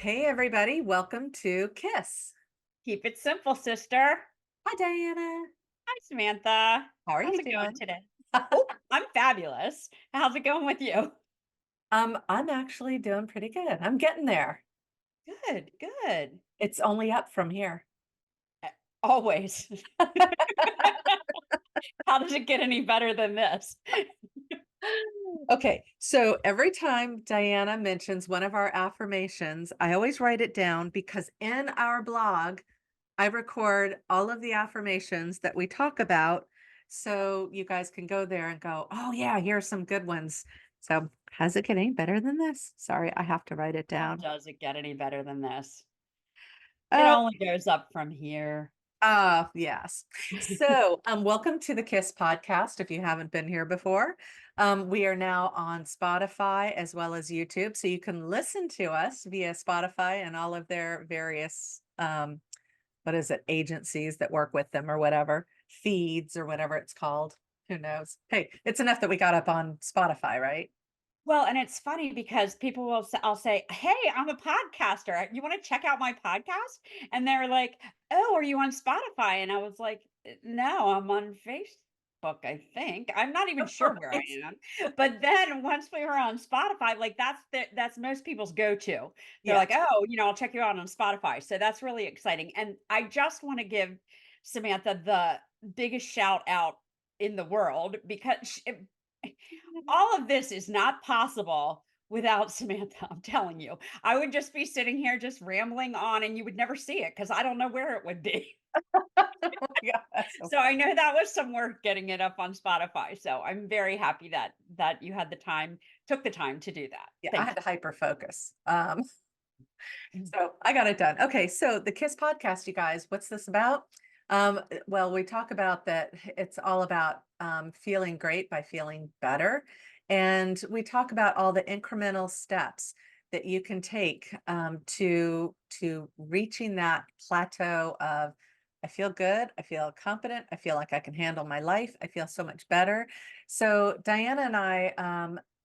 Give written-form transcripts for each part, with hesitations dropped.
Hey, everybody. Welcome to KISS. Keep it simple, sister. Hi, Diana. Hi, Samantha. How are How's you it going doing? today? Oh, I'm fabulous. How's it going with you? I'm actually doing pretty good. I'm getting there. Good, good. It's only up from here. Uh, Always. How does it get any better than this? Okay, so every time Diana mentions one of our affirmations, I always write it down because in our blog, I record all of the affirmations that we talk about. So you guys can go there and go, oh, yeah, here are some good ones. So, has it get any better than this? Sorry, I have to write it How down. does it get any better than this? It Uh, only goes up from here. yes. So, welcome to the KISS podcast. If you haven't been here before, we are now on Spotify as well as YouTube. So you can listen to us via Spotify and all of their various, what is it, agencies that work with them or whatever, feeds or whatever it's called. Who knows? Hey, it's enough that we got up on Spotify, right? Well, and it's funny because people will say, I'll say, "Hey, I'm a podcaster. You want to check out my podcast?" And they're like, "Oh, are you on Spotify?" And I was like, No, I'm on Facebook, I think. I'm not even sure where I Right. am." But then once we were on Spotify, like that's most people's go-to. They're Yeah. like, "Oh, I'll check you out on Spotify." So that's really exciting. And I just want to give Samantha the biggest shout out in the world because all of this is not possible without Samantha, I'm telling you. I would just be sitting here just rambling on and you would never see it because I don't know where it would be. Oh my God, that's so So I know that was some work getting it up on Spotify. So I'm very happy that you had the time, took the time to do that. yeah, I Thank had you. to hyper focus. Mm. So I got it done. Okay, so the KISS podcast, you guys, what's this about? Well, we talk about that it's all about feeling great by feeling better. And we talk about all the incremental steps that you can take to reaching that plateau of I feel good, I feel confident, I feel like I can handle my life, I feel so much better. So Diana and I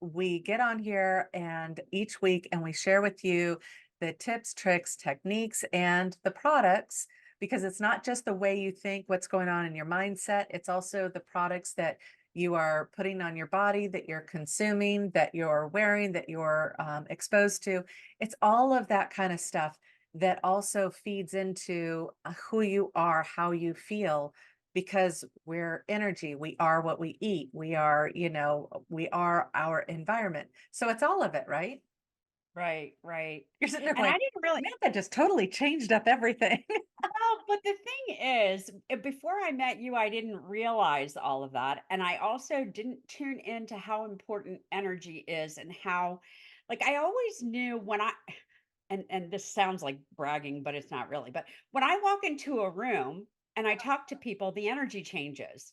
we get on here and each week and we share with you the tips, tricks, techniques, and the products because it's not just the way you think, what's going on in your mindset, it's also the products that you are putting on your body, that you're consuming, that you're wearing, that you're exposed to. It's all of that kind of stuff that also feeds into who you are, how you feel, because we're energy. We are what we eat. We are, we are our environment. So it's all of it, right? Right, right. You're sitting there And going, I didn't really Samantha just totally changed up everything. well, but the thing is, before I met you, I didn't realize all of that. And I also didn't tune into how important energy is and how, like, I always knew when and this sounds like bragging, but it's not really. But when I walk into a room and I talk to people, the energy changes.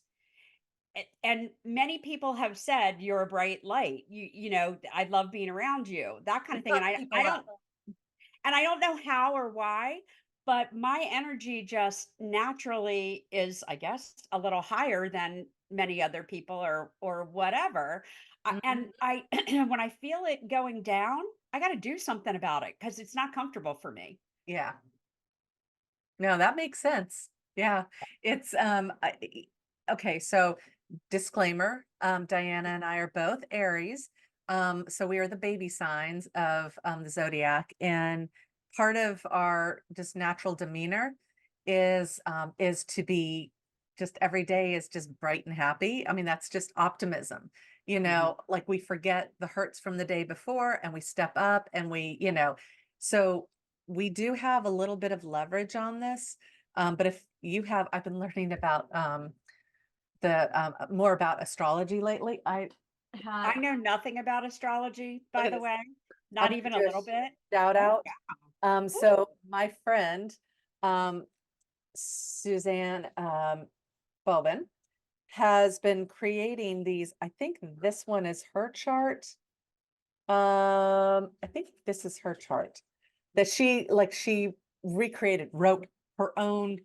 And many people have said you're a bright light. I love being around you, that kind of thing. Hook people up. And I don't know how or why, but my energy just naturally is, I guess, a little higher than many other people or whatever. Mhm. And I when I feel it going down, I got to do something about it because it's not comfortable for me. Yeah. No, that makes sense. Yeah. It's okay, so disclaimer, Diana and I are both Aries. So we are the baby signs of the zodiac, and part of our just natural demeanor is to be just every day is just bright and happy. I mean, that's just optimism. Mhm. Like we forget the hurts from the day before and we step up and so we do have a little bit of leverage on this. But if you have, I've been learning about the more about astrology lately. I had I know nothing about astrology, look by at the this. way, I'm not going to even do a a little bit. shout Oh, out. wow. Ooh. So my friend um, Suzanne Bowman has been creating these. I think this one is her chart. I think this is her chart that she recreated, wrote her own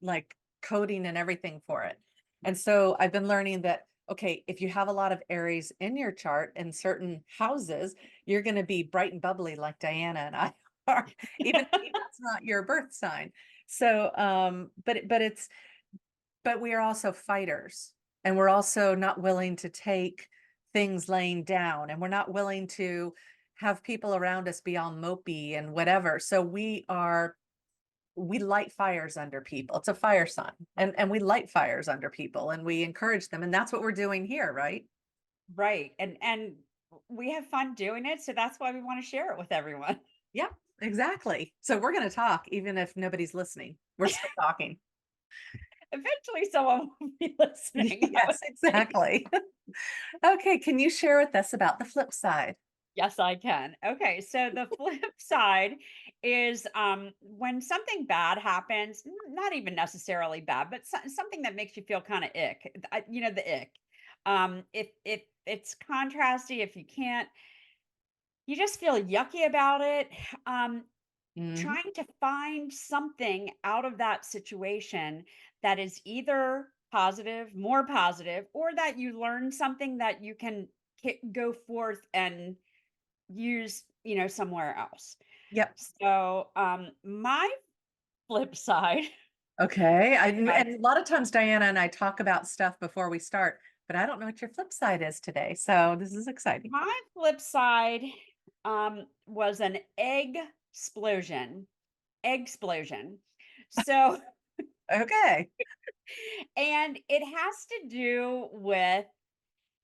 like coding and everything for it. And so I've been learning that okay, if you have a lot of Aries in your chart in certain houses, you're going to be bright and bubbly like Diana and I. are, even if it's not your birth sign. So, but we are also fighters, and we're also not willing to take things laying down, and we're not willing to have people around us be all mopey and whatever. So we light fires under people. It's a fire sign, and we light fires under people, and we encourage them, and that's what we're doing here, right? Right. And we have fun doing it, so that's why we want to share it with everyone. Yep, exactly. So we're going to talk even if nobody's listening. We're still talking. Eventually someone will be listening, I would Yes, think. exactly. Okay, can you share with us about the flip side? Yes, I can. Okay, so the flip side is when something bad happens, not even necessarily bad, but something that makes you feel kind of ick. You know, the ick. If it's contrasty, if you can't, you just feel yucky about it. Um, Mhm. Trying to find something out of that situation that is either positive, more positive, or that you learn something that you can go forth and use, somewhere else. Yep. So, my flip side, Okay. uh, And a lot of times Diana and I talk about stuff before we start, but I don't know what your flip side is today. So this is exciting. my flip side was an explosion. Explosion. So, Okay. and it has to do with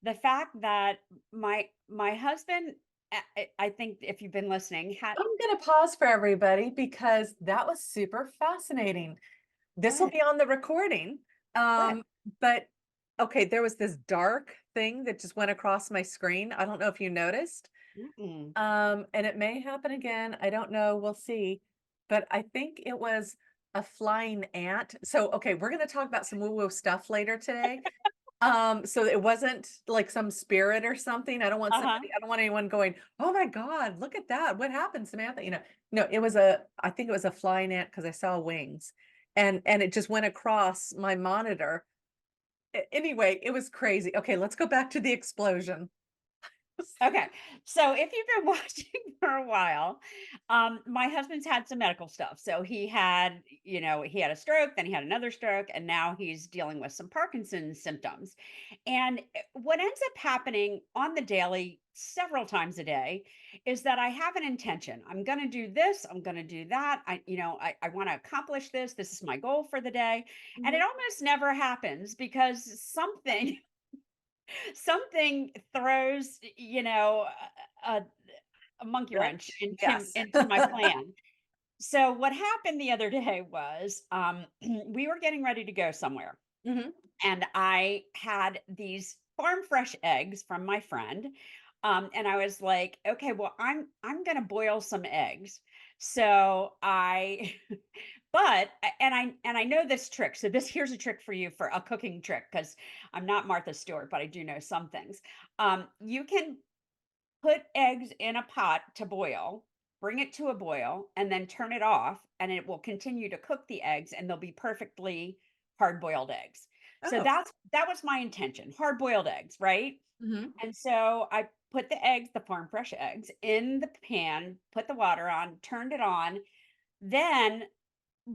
the fact that my husband, I think if you've been listening, had I'm going to pause for everybody because that was super fascinating. This will good, be on the recording. good. But okay, there was this dark thing that just went across my screen. I don't know if you noticed. Mm-mm. And it may happen again. I don't know. We'll see. But I think it was a flying ant. So, okay, we're going to talk about some woo-woo stuff later today. So it wasn't like some spirit or something. Uh-huh. I don't want anyone going, "Oh my God, look at that. What happened, Samantha?" No, I think it was a flying ant because I saw wings and it just went across my monitor. Anyway, it was crazy. Okay, let's go back to the explosion. Okay. So if you've been watching for a while, my husband's had some medical stuff. So he had a stroke, then he had another stroke, and now he's dealing with some Parkinson's symptoms. And what ends up happening on the daily, several times a day, is that I have an intention. I'm going to do this. I'm going to do that. I want to accomplish this. This is my goal for the day. And it Mhm. almost never happens because something throws, a, a monkey wrench Wrench? into Yes. into my plan. So what happened the other day was we were getting ready to go somewhere, Mhm. and I had these farm fresh eggs from my friend. And I was like, okay, well, I'm gonna boil some eggs. So I and I know this trick. So here's a trick for you, for a cooking trick, because I'm not Martha Stewart, but I do know some things. You can put eggs in a pot to boil, bring it to a boil, and then turn it off, and it will continue to cook the eggs, and they'll be perfectly hard boiled eggs. So Oh. that was my intention, hard boiled eggs, right? Mhm. And so I put the eggs, the farm fresh eggs, in the pan, put the water on, turned it on. Then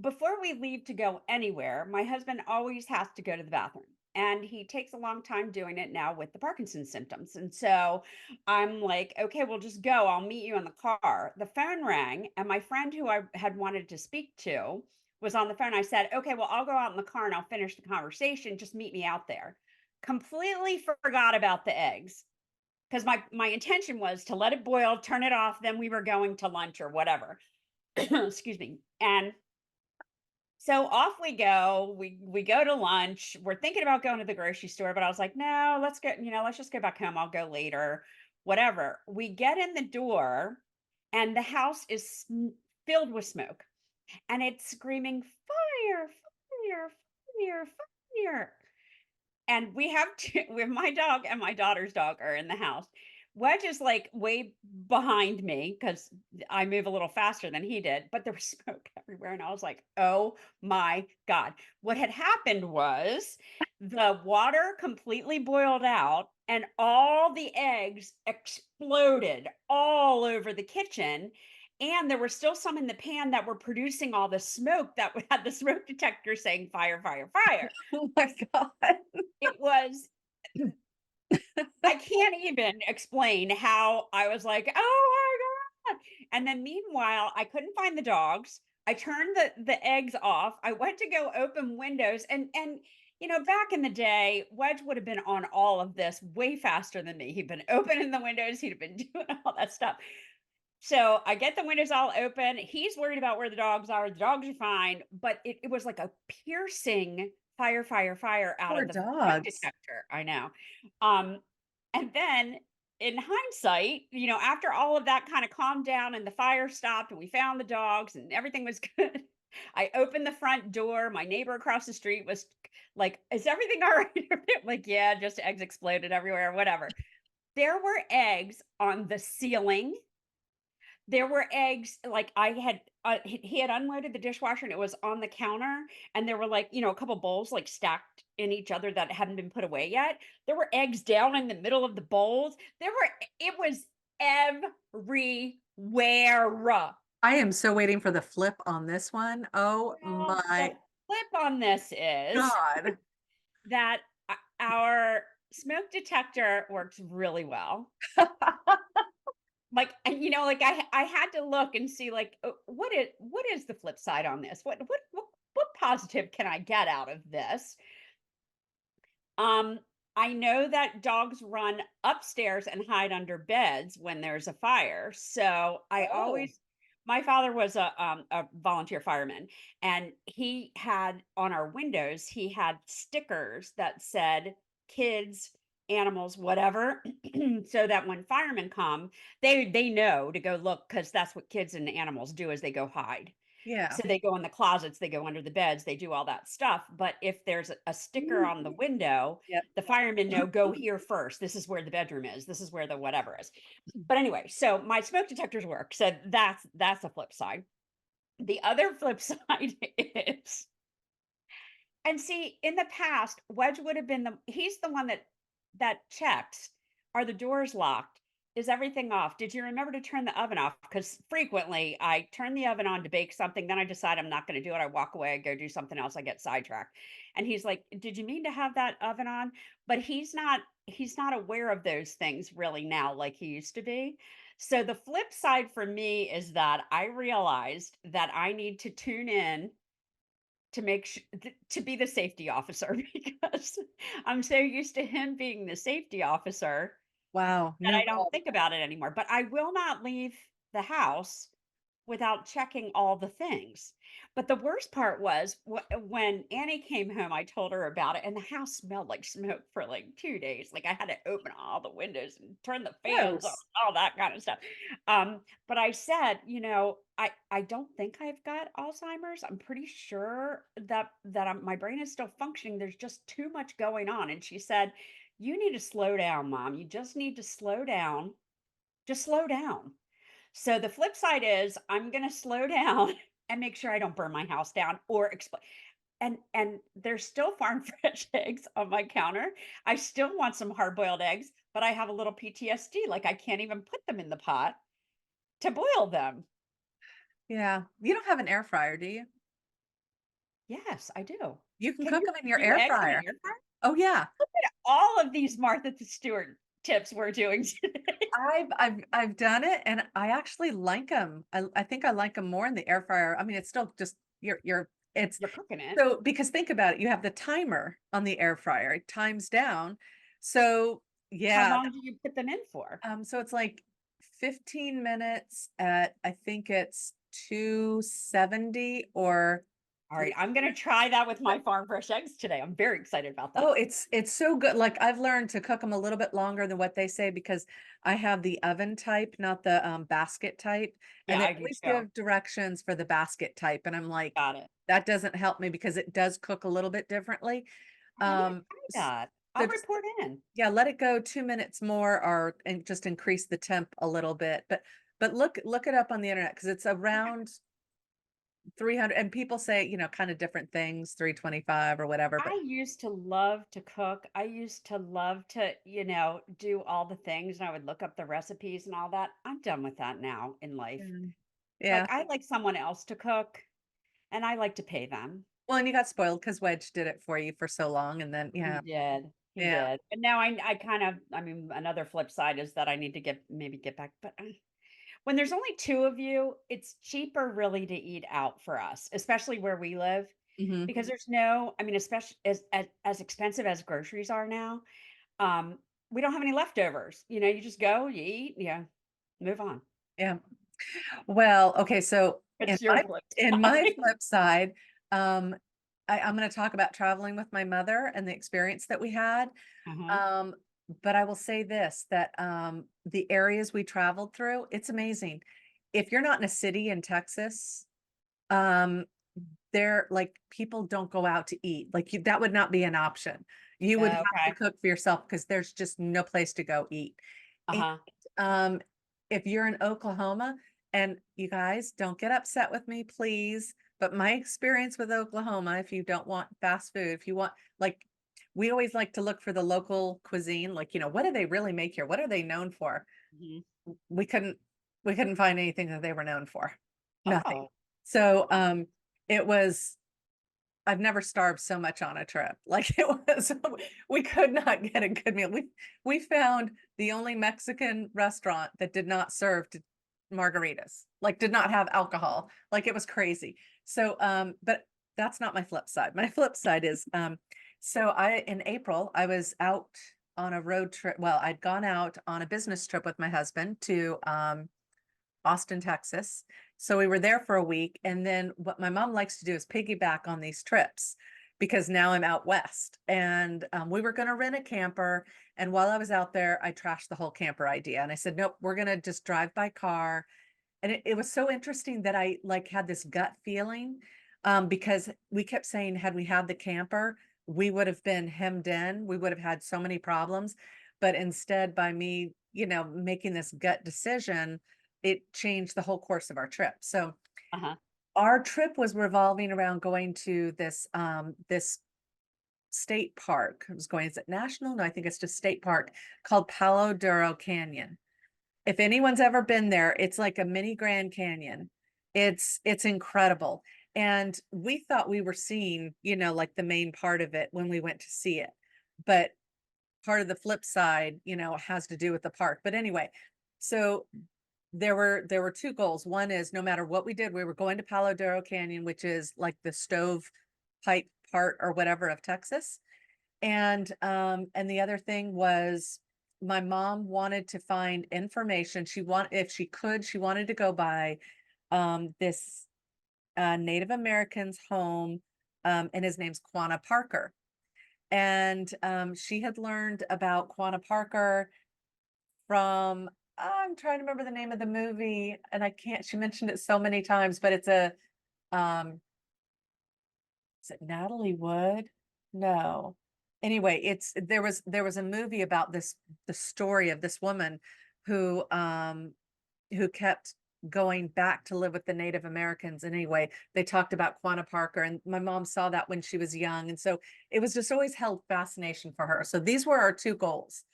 before we leave to go anywhere, my husband always has to go to the bathroom. And he takes a long time doing it now with the Parkinson's symptoms. And so I'm like, okay, we'll just go. I'll meet you in the car. The phone rang, and my friend who I had wanted to speak to was on the phone. I said, okay, well, I'll go out in the car and I'll finish the conversation. Just meet me out there. Completely forgot about the eggs because my intention was to let it boil, turn it off, then we were going to lunch or whatever. Excuse me. And so off we go. We go to lunch. We're thinking about going to the grocery store, but I was like, no, let's just go back home. I'll go later. Whatever. We get in the door, and the house is filled with smoke, and it's screaming fire, fire, fire, fire. And we have with my dog and my daughter's dog are in the house. Wedge is like way behind me because I move a little faster than he did, but there was smoke everywhere. And I was like, oh my God. What had happened was the water completely boiled out and all the eggs exploded all over the kitchen. and there were still some in the pan that were producing all the smoke that had the smoke detector saying fire, fire, fire. Oh my God. It was I can't even explain how I was like, "Oh my god." And then meanwhile, I couldn't find the dogs. I turned the eggs off. I went to go open windows and back in the day, Wedge would have been on all of this way faster than me. He'd been opening the windows, he'd have been doing all that stuff. So I get the windows all open. He's worried about where the dogs are. The dogs are fine, but it was like a piercing fire, fire, fire out Poor of the smoke dogs. detector. I know. Um, and then in hindsight, after all of that kind of calmed down and the fire stopped and we found the dogs and everything was good, I opened the front door. My neighbor across the street was like, "Is everything all right?" I'm like, "Yeah, just eggs exploded everywhere, whatever." There were eggs on the ceiling. There were eggs, like, I had he had unloaded the dishwasher and it was on the counter, and there were, like, a couple bowls, like, stacked in each other that hadn't been put away yet. There were eggs down in the middle of the bowls. It was everywhere. I am so waiting for the flip on this one. Oh Well, my the flip on this is God. that our smoke detector works really well. Like, and, like I had to look and see like what is the flip side on this? What positive can I get out of this? Um, I know that dogs run upstairs and hide under beds when there's a fire. So I Oh, always my father was a volunteer fireman, and he had on our windows, he had stickers that said kids, animals, whatever, so that when firemen come, they know to go look because that's what kids and animals do as they go hide. yeah. So they go in the closets, they go under the beds, they do all that stuff. But if there's a sticker on the window, Yep. the firemen know go here first. This is where the bedroom is. This is where the whatever is. But anyway, so my smoke detectors work. So that's a flip side. The other flip side is, and see, in the past, Wedge would have been he's the one that checks, are the doors locked? Is everything off? Did you remember to turn the oven off? Because frequently I turn the oven on to bake something, then I decide I'm not going to do it. I walk away, I go do something else, I get sidetracked. And he's like, "Did you mean to have that oven on?" But he's not aware of those things really now like he used to be. So the flip side for me is that I realized that I need to tune in to make to be the safety officer because I'm so used to him being the safety officer Wow. that New I don't role. think about it anymore. But I will not leave the house without checking all the things. But the worst part was when Annie came home, I told her about it, and the house smelled like smoke for like 2 days. Like I had to open all the windows and turn the fans on, Gross. all that kind of stuff. But I said, I don't think I've got Alzheimer's. I'm pretty sure that my brain is still functioning. There's just too much going on. And she said, "You need to slow down, mom. You just need to slow down. Just slow down." So the flip side is I'm going to slow down and make sure I don't burn my house down or explode. And there's still farm fresh eggs on my counter. I still want some hard-boiled eggs, but I have a little PTSD. Like I can't even put them in the pot to boil them. Yeah. You don't have an air fryer, do you? Yes, I do. You can Can cook you them in your do air eggs in an fryer. air fryer? Oh, yeah. All of these Martha Stewart tips we're doing today. I've done it, and I actually like them. I think I like them more in the air fryer. I mean, it's still just you're it's You're cooking it. so because think about it, you have the timer on the air fryer, it times down. So, How yeah, long do you put them in for? so it's like 15 minutes at I think it's 270 or All right, I'm gonna try that with my farm fresh eggs today. I'm very excited about that. Oh, it's so good. Like, I've learned to cook them a little bit longer than what they say because I have the oven type, not the, basket type, and Yeah, they I do always too. give directions for the basket type, and I'm like, Got it. "That doesn't help me because it does cook a little bit differently." I'm gonna try S that. so I'll just report in. yeah, let it go 2 minutes more or and just increase the temp a little bit, but look it up on the internet because it's Okay. around 300 and people say, kinda different things, 325 or whatever, but I used to love to cook. I used to love to, do all the things, and I would look up the recipes and all that. I'm done with that now in life. Yeah. Like, I like someone else to cook, and I like to pay them. Well, and you got spoiled because Wedge did it for you for so long, and then He yeah, did, he yeah. did. And now I kind of I mean, another flip side is that I need to get back, but, when there's only 2 of you, it's cheaper really to eat out for us, especially where we live, Mhm. because there's no I mean, especially as expensive as groceries are now, um, we don't have any leftovers, you just go, you eat, yeah, move on. Yeah. Well, okay, so It's your flip in my side. flip side, um, I'm gonna talk about traveling with my mother and the experience that we had. Uh-huh. Um, but I will say this, that, the areas we traveled through, it's amazing. If you're not in a city in Texas, um, there like, people don't go out to eat, like, you that would not be an option. You would have to Okay. cook for yourself because there's just no place to go eat. And, Uh-huh. um, if you're in Oklahoma and you guys don't get upset with me, please, but my experience with Oklahoma, if you don't want fast food, if you want like, we always like to look for the local cuisine, like, what do they really make here? What are they known for? Mhm. We couldn't we couldn't find anything that they were known for. Nothing. Oh. So, Oh. it was I've never starved so much on a trip. Like it was we could not get a good meal. We found the only Mexican restaurant that did not serve margaritas, like did not have alcohol. Like it was crazy. So but that's not my flip side. My flip side is so I in April I was out on a road trip. Well, I'd gone out on a business trip with my husband to Austin, Texas. So we were there for a week. And then what my mom likes to do is piggyback on these trips because now I'm out west. And we were going to rent a camper. And while I was out there, I trashed the whole camper idea. And I said, nope, we're going to just drive by car. And it was so interesting that I like had this gut feeling because we kept saying, had we had the camper, we would have been hemmed in. We would have had so many problems. But instead, by me, making this gut decision, it changed the whole course of our trip. So Uh-huh. our trip was revolving around going to this state park. It was going, is it national? No, I think it's just state park called Palo Duro Canyon. If anyone's ever been there, it's like a mini Grand Canyon. It's incredible. And we thought we were seeing, like the main part of it when we went to see it. But part of the flip side, has to do with the park. But anyway, so there were two goals. One is no matter what we did, we were going to Palo Duro Canyon, which is like the stove pipe part or whatever of Texas. And the other thing was my mom wanted to find information. If she could, she wanted to go by this Native American's home, and his name's Quanah Parker. And she had learned about Quanah Parker from I'm trying to remember the name of the movie, and I can't. She mentioned it so many times, but it's a um, is it Natalie Wood? No. Anyway, there was a movie about the story of this woman who who kept going back to live with the Native Americans. And anyway, they talked about Quanah Parker, and my mom saw that when she was young, and so it was just always held fascination for her. So these were our two goals.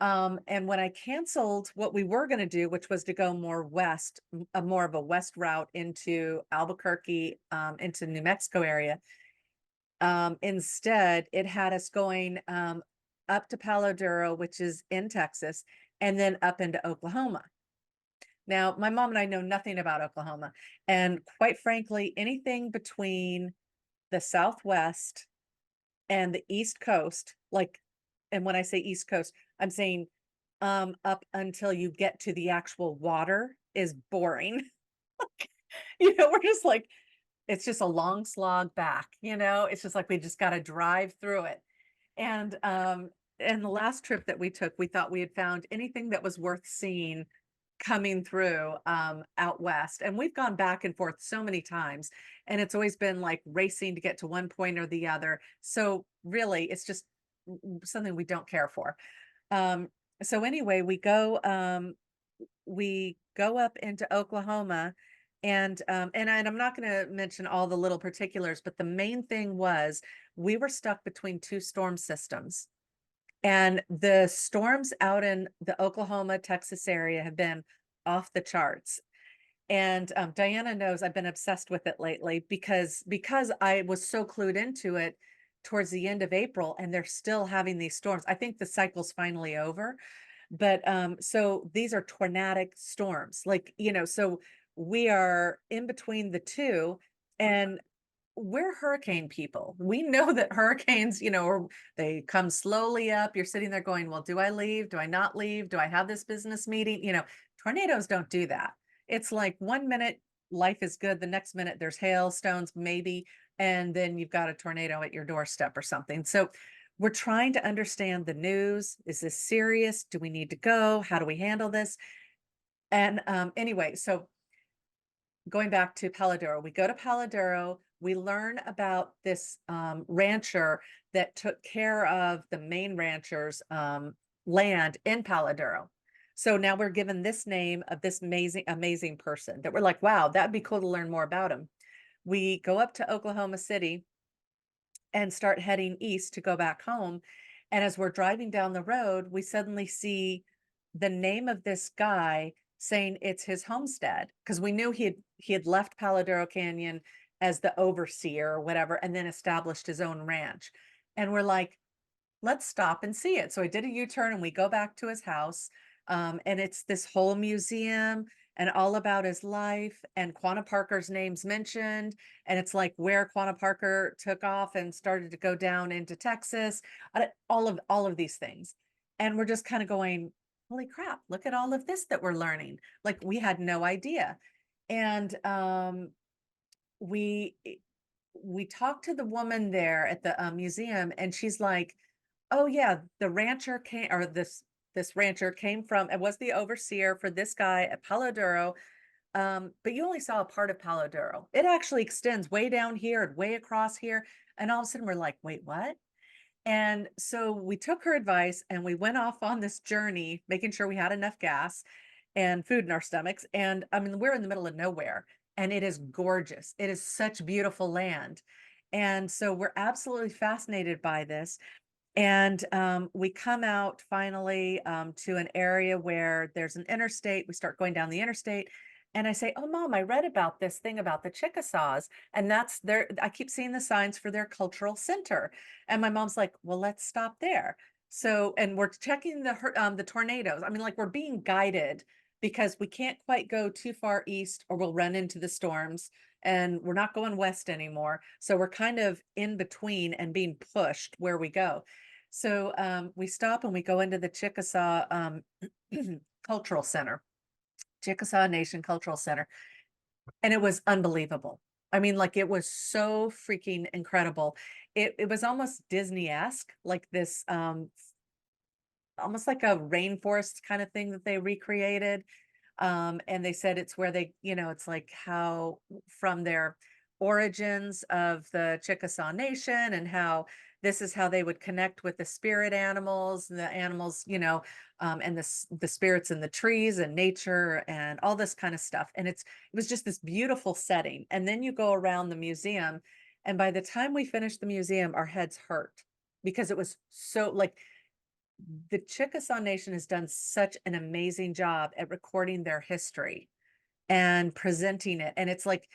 And when I canceled what we were going to do, which was to go more west, more of a west route into Albuquerque, into New Mexico area, instead, it had us going up to Palo Duro, which is in Texas, and then up into Oklahoma. Now, my mom and I know nothing about Oklahoma. And quite frankly, anything between the Southwest and the East Coast, like, and when I say East Coast, I'm saying up until you get to the actual water is boring. We're just like, it's just a long slog back, it's just like we just got to drive through it. And the last trip that we took, we thought we had found anything that was worth seeing coming through out west. And we've gone back and forth so many times, and it's always been like racing to get to one point or the other. So really, it's just something we don't care for. Um, so anyway, we go up into Oklahoma, and I'm not going to mention all the little particulars, but the main thing was we were stuck between two storm systems. And the storms out in the Oklahoma, Texas area have been off the charts. And Diana knows I've been obsessed with it lately because I was so clued into it towards the end of April, and they're still having these storms. I think the cycle's finally over, but so these are tornadic storms, like, so we are in between the two, and we're hurricane people. We know that hurricanes, or they come slowly up. You're sitting there going, well, do I leave? Do I not leave? Do I have this business meeting? Tornadoes don't do that. It's like one minute life is good, the next minute there's hailstones, maybe, and then you've got a tornado at your doorstep or something. So we're trying to understand the news. Is this serious? Do we need to go? How do we handle this? And anyway, so going back to Paladuro, we go to Paladuro, we learn about this rancher that took care of the main rancher's land in Paladuro. So now we're given this name of this amazing, amazing person that we're like, wow, that'd be cool to learn more about him. We go up to Oklahoma City and start heading east to go back home. And as we're driving down the road, we suddenly see the name of this guy saying it's his homestead, because we knew he had left Paladero Canyon as the overseer or whatever, and then established his own ranch. And we're like, let's stop and see it. So I did a U-turn and we go back to his house. And it's this whole museum and all about his life, and Quanah Parker's name's mentioned. And it's like where Quanah Parker took off and started to go down into Texas, all of these things. And we're just kind of going, holy crap, look at all of this that we're learning. Like we had no idea. And we we talked to the woman there at the museum, and she's like, oh yeah, the rancher came, or this rancher came from, it was the overseer for this guy at Paladuro. But you only saw a part of Paladuro. It actually extends way down here and way across here. And all of a sudden we're like, wait, what? And so we took her advice and we went off on this journey, making sure we had enough gas and food in our stomachs. And I mean, we're in the middle of nowhere, and it is gorgeous. It is such beautiful land. And so we're absolutely fascinated by this. And we come out finally to an area where there's an interstate. We start going down the interstate. And I say, oh, Mom, I read about this thing about the Chickasaws. And that's their, I keep seeing the signs for their cultural center. And my mom's like, well, let's stop there. So, and we're checking the tornadoes. I mean, like we're being guided because we can't quite go too far east or we'll run into the storms, and we're not going west anymore. So we're kind of in between and being pushed where we go. So we stop and we go into the Chickasaw Cultural Center, Chickasaw Nation Cultural Center, and it was unbelievable. I mean, like it was so freaking incredible. It was almost Disney-esque, like this almost like a rainforest kind of thing that they recreated. And they said it's where they, it's like how from their origins of the Chickasaw Nation, and how this is how they would connect with the spirit animals, and the animals, and the spirits in the trees and nature and all this kind of stuff. And it was just this beautiful setting. And then you go around the museum, and by the time we finished the museum, our heads hurt because it was so like the Chickasaw Nation has done such an amazing job at recording their history and presenting it. And it's like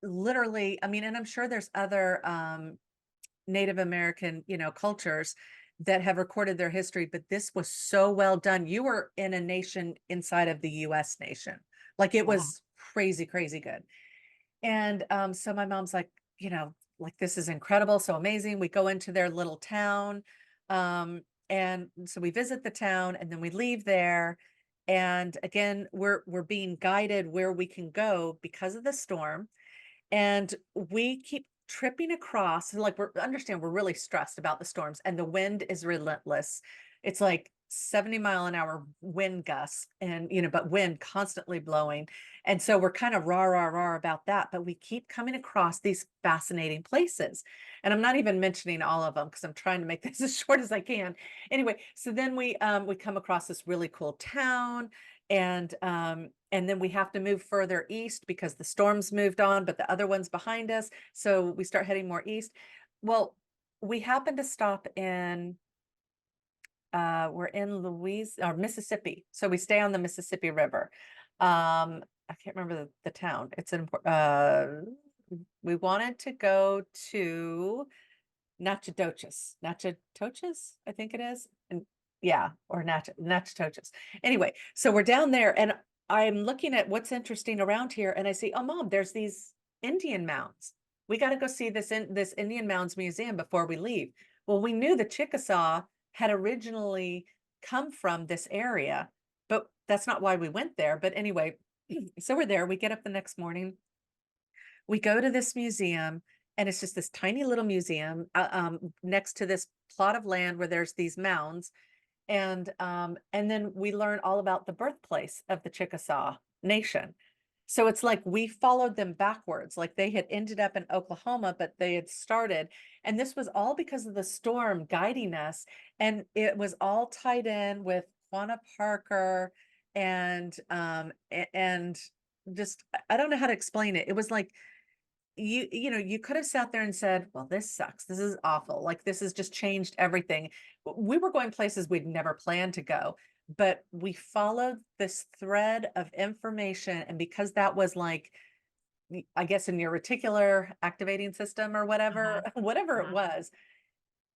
literally, I mean, and I'm sure there's other Native American, cultures that have recorded their history, but this was so well done. You were in a nation inside of the US nation. Like it Wow. was crazy, crazy good. And so my mom's like, like this is incredible, so amazing. We go into their little town. And so we visit the town and then we leave there. And again, we're being guided where we can go because of the storm. And we keep tripping across, like we're really stressed about the storms, and the wind is relentless. It's like 70-mile-an-hour wind gusts, and but wind constantly blowing. And so we're kind of rah rah rah about that, but we keep coming across these fascinating places. And I'm not even mentioning all of them because I'm trying to make this as short as I can. Anyway, so then we come across this really cool town, and then we have to move further east because the storms moved on, but the other one's behind us. So we start heading more east. Well, we happen to stop in, we're in Louisiana or Mississippi. So we stay on the Mississippi River. I can't remember the town. It's an important, we wanted to go to Natchitoches, I think it is. And yeah, or Natchitoches. Anyway, so we're down there and I'm looking at what's interesting around here and I see, oh mom, there's these Indian mounds. We got to go see this Indian Mounds Museum before we leave. Well, we knew the Chickasaw had originally come from this area, but that's not why we went there. But anyway, so we're there. We get up the next morning, we go to this museum, and it's just this tiny little museum next to this plot of land where there's these mounds, and then we learn all about the birthplace of the Chickasaw Nation. So it's like we followed them backwards, like they had ended up in Oklahoma, but they had started, and this was all because of the storm guiding us, and it was all tied in with Quanah Parker and just I don't know how to explain it. It was like you could have sat there and said, well, this sucks, this is awful, like this has just changed everything. We were going places we'd never planned to go, but we followed this thread of information, and because that was like I guess in your reticular activating system or Uh-huh. whatever whatever it Uh-huh. was,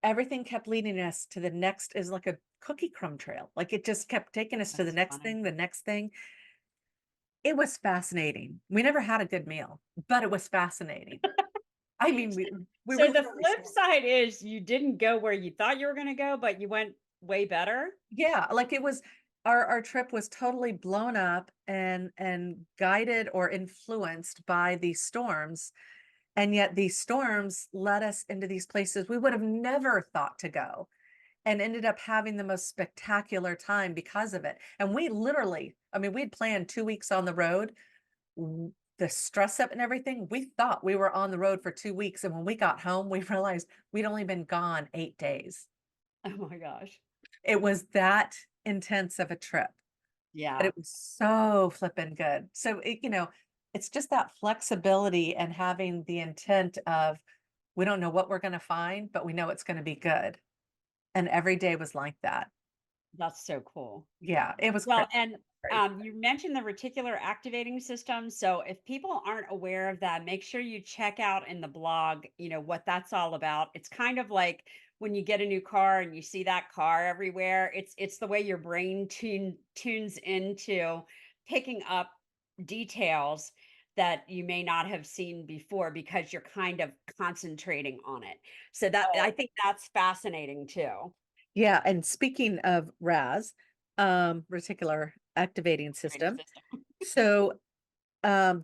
everything kept leading us to the next, is like a cookie crumb trail, like it just kept taking us to That's funny. the next thing. It was fascinating. We never had a good meal, but it was fascinating. I mean, we were So the literally flip so side is you didn't go where you thought you were gonna go, but you went way better? yeah, like it was our trip was totally blown up and guided or influenced by these storms, and yet these storms led us into these places we would have never thought to go, and ended up having the most spectacular time because of it. And we literally, I mean, we'd planned 2 weeks on the road. The stress up and everything, we thought we were on the road for 2 weeks, and when we got home, we realized we'd only been gone 8 days. Oh my gosh. It was that intense of a trip, but Yeah, it was so flippin' good. So it's just that flexibility and having the intent of, we don't know what we're gonna find, but we know it's gonna be good, and every day was like that. that's so cool. Yeah, it was Well, crazy, and crazy. you mentioned the reticular activating system. So if people aren't aware of that, make sure you check out in the blog, what that's all about. It's kind of like when you get a new car and you see that car everywhere. It's the way your brain tunes into picking up details that you may not have seen before because you're kind of concentrating on it. So that I Oh, think that's fascinating too. yeah, and speaking of RAS, reticular activating Activating system. system. So,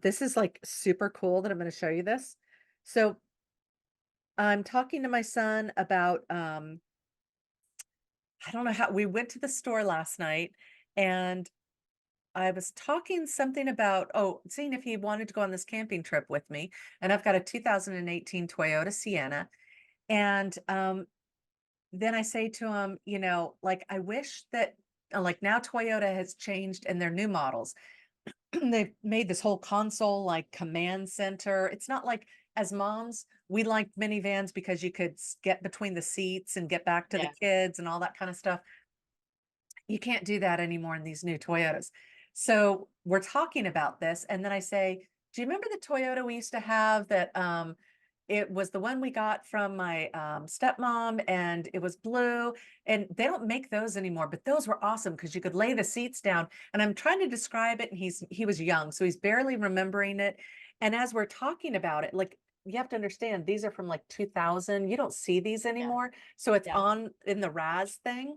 this is like super cool that I'm going to show you this. So, I'm talking to my son about, I don't know how we went to the store last night and I was talking something about, oh, seeing if he wanted to go on this camping trip with me. And I've got a 2018 Toyota Sienna. And then I say to him, like, I wish that, like, now Toyota has changed in their new models. They've made this whole console like command center. It's not like, as moms, we liked minivans because you could get between the seats and get back to the Yeah. kids and all that kind of stuff. You can't do that anymore in these new Toyotas. So we're talking about this, and then I say, do you remember the Toyota we used to have that it was the one we got from my stepmom, and it was blue, and they don't make those anymore, but those were awesome because you could lay the seats down. And I'm trying to describe it, and he was young, so he's barely remembering it. And as we're talking about it, like, you have to understand, these are from like 2000. You don't see these Yeah. anymore. So it's Yeah. on in the RAS thing.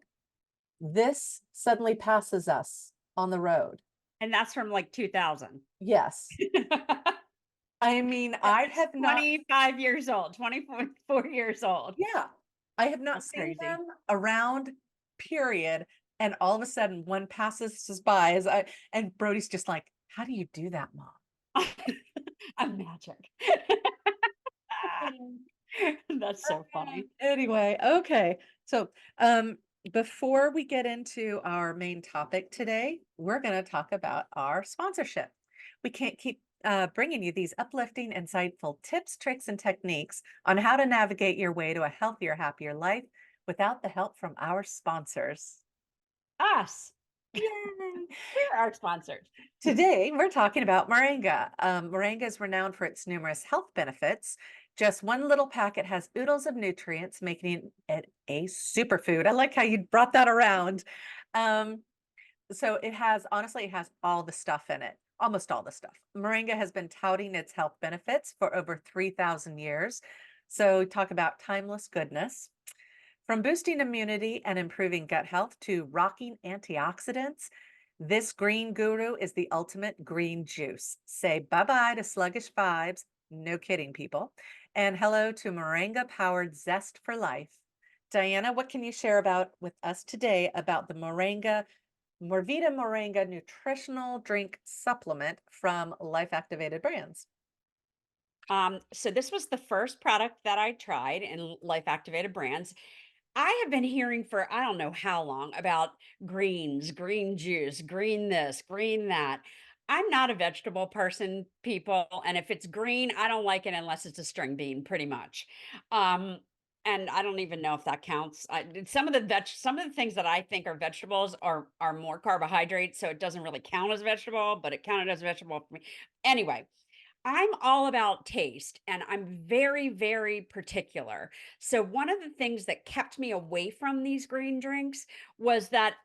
This suddenly passes us on the road. And that's from like 2000. Yes. I mean, I It's have not 25 years old, 24 years old. yeah, I have not That's seen crazy. them around, period, and all of a sudden, one passes us by as I and Brody's just like, "How do you do that, mom?" I'm magic. Mm. That's so funny. Anyway, okay. So, before we get into our main topic today, we're going to talk about our sponsorship. We can't keep bringing you these uplifting, insightful tips, tricks, and techniques on how to navigate your way to a healthier, happier life without the help from our sponsors. Us. Yay! We're our sponsors. Today, we're talking about moringa. Moringa is renowned for its numerous health benefits. Just one little packet has oodles of nutrients, making it a superfood. I like how you brought that around. Um, so it has, honestly, it has all the stuff in it, almost all the stuff. Moringa has been touting its health benefits for over 3,000 years. So talk about timeless goodness. From boosting immunity and improving gut health to rocking antioxidants, this green guru is the ultimate green juice. Say bye bye to sluggish vibes. No kidding, people. And hello to moringa powered zest for life. Diana, what can you share about with us today about the moringa, MorVida Moringa nutritional drink supplement from Life Activated Brands? So this was the first product that I tried in Life Activated Brands. I have been hearing for I don't know how long about greens, green juice, green this, green that. I'm not a vegetable person, people, and if it's green, I don't like it unless it's a string bean, pretty much. Um, and I don't even know if that counts. Some of the things that I think are vegetables are more carbohydrates, so it doesn't really count as a vegetable, but it counted as a vegetable for me. Anyway, I'm all about taste and I'm very, very particular. So, one of the things that kept me away from these green drinks was that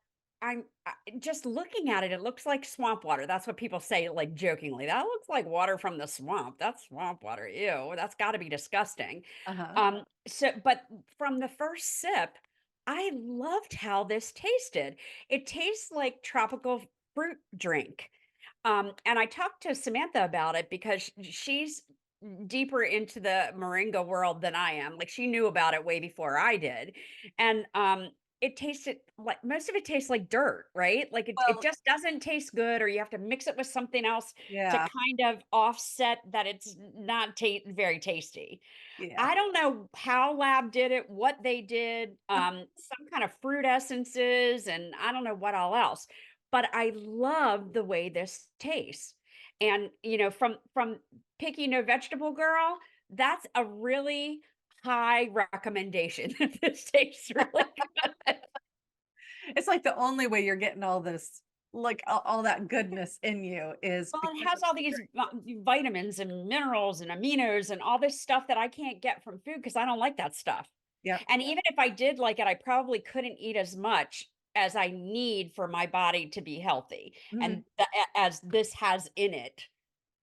just looking at it, it looks like swamp water. That's what people say, like jokingly. That looks like water from the swamp. That's swamp water. Ew, that's got to be disgusting. Uh-huh. But from the first sip, I loved how this tasted. It tastes like tropical fruit drink. And I talked to Samantha about it because she's deeper into the moringa world than I am. Like she knew about it way before I did. And it tasted like most of it tastes like dirt, right? Like it Well, just doesn't taste good, or you have to mix it with something else to yeah, kind of offset that it's not very tasty. yeah. I don't know how Lab did it, what they did, some kind of fruit essences, and I don't know what all else. But I love the way this tastes. And from picky no vegetable girl, that's a really high recommendation. This tastes really good. It's like the only way you're getting all this, like all that goodness in you is Well, it because has of all the these drink. vitamins and minerals and aminos and all this stuff that I can't get from food because I don't like that stuff. Yep. And even if I did like it, I probably couldn't eat as much as I need for my body to be healthy. Mhm. And as this has in it,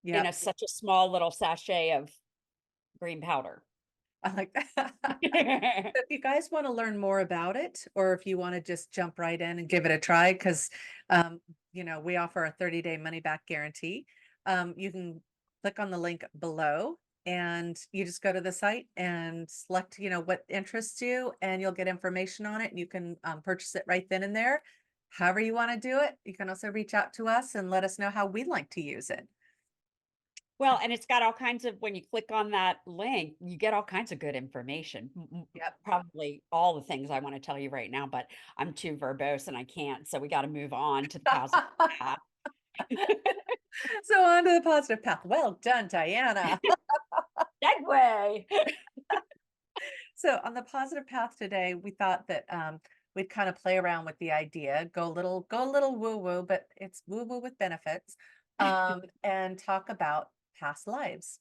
in Yep. such a small little sachet of green powder. I like that. So if you guys want to learn more about it, or if you want to just jump right in and give it a try, because we offer a 30-day money back guarantee. You can click on the link below and you just go to the site and select, what interests you, and you'll get information on it. And you can purchase it right then and there. However you want to do it. You can also reach out to us and let us know how we'd like to use it. Well, and it's got all kinds of when you click on that link, you get all kinds of good information. Yep. Probably all the things I want to tell you right now, but I'm too verbose and I can't. So we got to move on to the positive path. So on to the positive path. Well done, Diana. Segue. So on the positive path today, we thought that we'd kind of play around with the idea, go a little woo woo, but it's woo woo with benefits, and talk about past lives.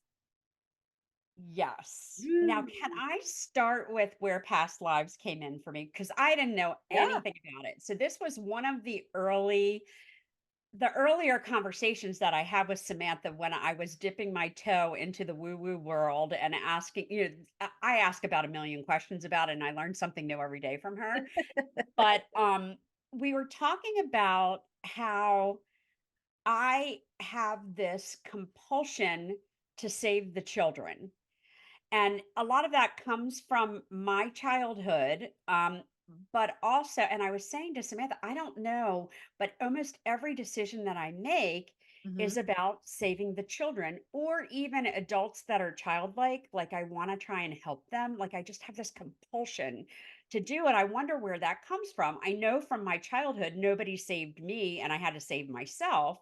Yes. Now, can Mm. I start with where past lives came in for me? Because I didn't know Yeah. anything about it. So this was one of the earlier conversations that I had with Samantha when I was dipping my toe into the woo-woo world and asking, I ask about a million questions about it and I learn something new every day from her. But we were talking about how I have this compulsion to save the children, and a lot of that comes from my childhood. But also, and I was saying to Samantha, I don't know, but almost every decision that I make Hmm. is about saving the children or even adults that are childlike. Like I want to try and help them. Like I just have this compulsion to do it. I wonder where that comes from. I know from my childhood, nobody saved me and I had to save myself.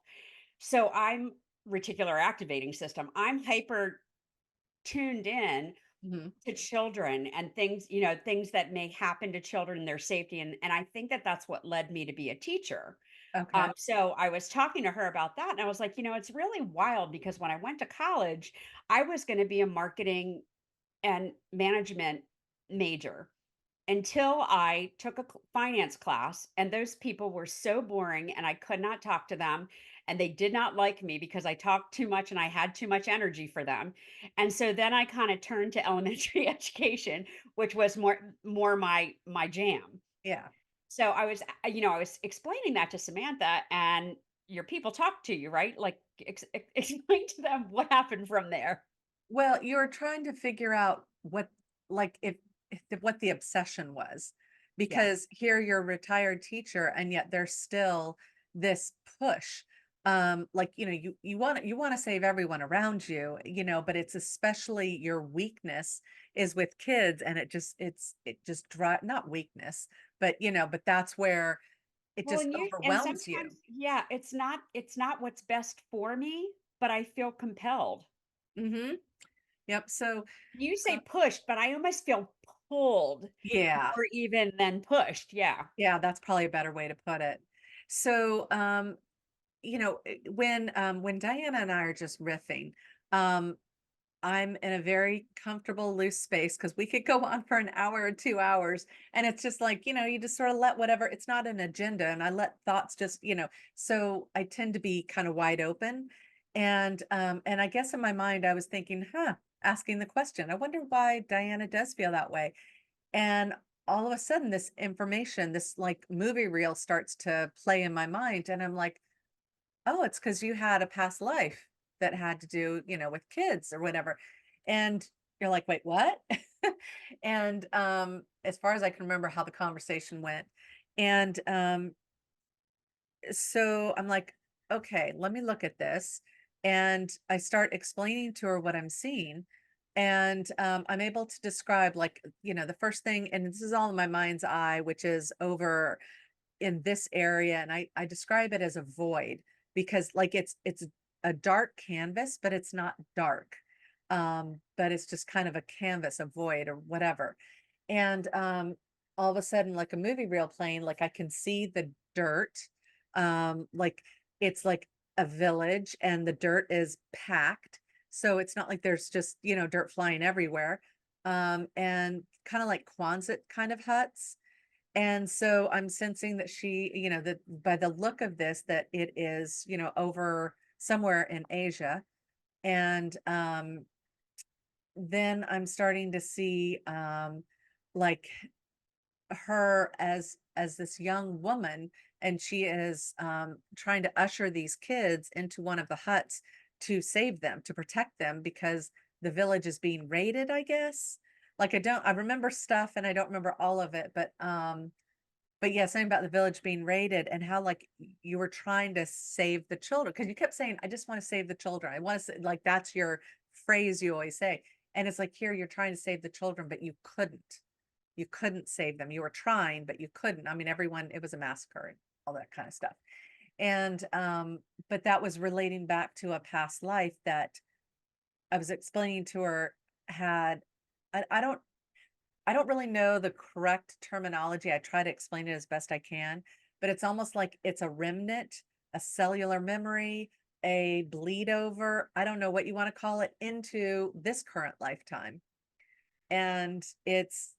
So I'm reticular activating system. I'm hyper tuned in Hmm. to children and things that may happen to children, their safety, and I think that that's what led me to be a teacher. Okay. So I was talking to her about that, and I was like, it's really wild because when I went to college, I was going to be a marketing and management major until I took a finance class, and those people were so boring, and I could not talk to them, and they did not like me because I talked too much and I had too much energy for them. And so then I kind of turned to elementary education, which was more my jam. Yeah. So I was explaining that to Samantha, and your people talk to you, right? Like, explain to them what happened from there. Well, you were trying to figure out what, like, what the obsession was, Yeah. because here you're a retired teacher, and yet there's still this push. Like, you want to save everyone around you, but it's especially your weakness is with kids, and it just drive not weakness, but but that's where it Well, just and overwhelms you. sometimes, yeah, it's not what's best for me, but I feel compelled. Hmm. Yep. So, You say uh, pushed, but I almost feel pulled yeah. more even than pushed. Yeah. Yeah, that's probably a better way to put it. So, when Diana and I are just riffing, um, I'm in a very comfortable, loose space because we could go on for an hour or 2 hours. And it's just like, you just sort of let whatever, it's not an agenda. And I let thoughts just, so I tend to be kind of wide open. And I guess in my mind, I was thinking, asking the question, I wonder why Diana does feel that way. And all of a sudden, this information, this like movie reel starts to play in my mind. And I'm like, oh, it's because you had a past life that had to do, with kids or whatever. And you're like, wait, what? And as far as I can remember how the conversation went. And so I'm like, okay, let me look at this. And I start explaining to her what I'm seeing. And I'm able to describe, like, the first thing, and this is all in my mind's eye, which is over in this area. And I describe it as a void because, like, it's a dark canvas, but it's not dark. But it's just kind of a canvas, a void or whatever. And all of a sudden, like a movie reel playing, like I can see the dirt. Like it's like a village and the dirt is packed. So it's not like there's just, dirt flying everywhere. And kind of like Quonset kind of huts. And so I'm sensing that that by the look of this, that it is, over somewhere in Asia. And then I'm starting to see like her as this young woman, and she is trying to usher these kids into one of the huts to save them, to protect them, because the village is being raided, I guess. Like, I remember stuff and I don't remember all of it, but yeah, something about the village being raided and how, like, you were trying to save the children because you kept saying, I just want to save the children, I want to say, like, that's your phrase you always say. And it's like, here you're trying to save the children, but you couldn't save them. You were trying, but you couldn't. I mean, everyone, it was a massacre and all that kind of stuff. And but that was relating back to a past life that I was explaining to her had I don't really know the correct terminology. I try to explain it as best I can, but it's almost like it's a remnant, a cellular memory, a bleed over, I don't know what you want to call it, into this current lifetime. And it's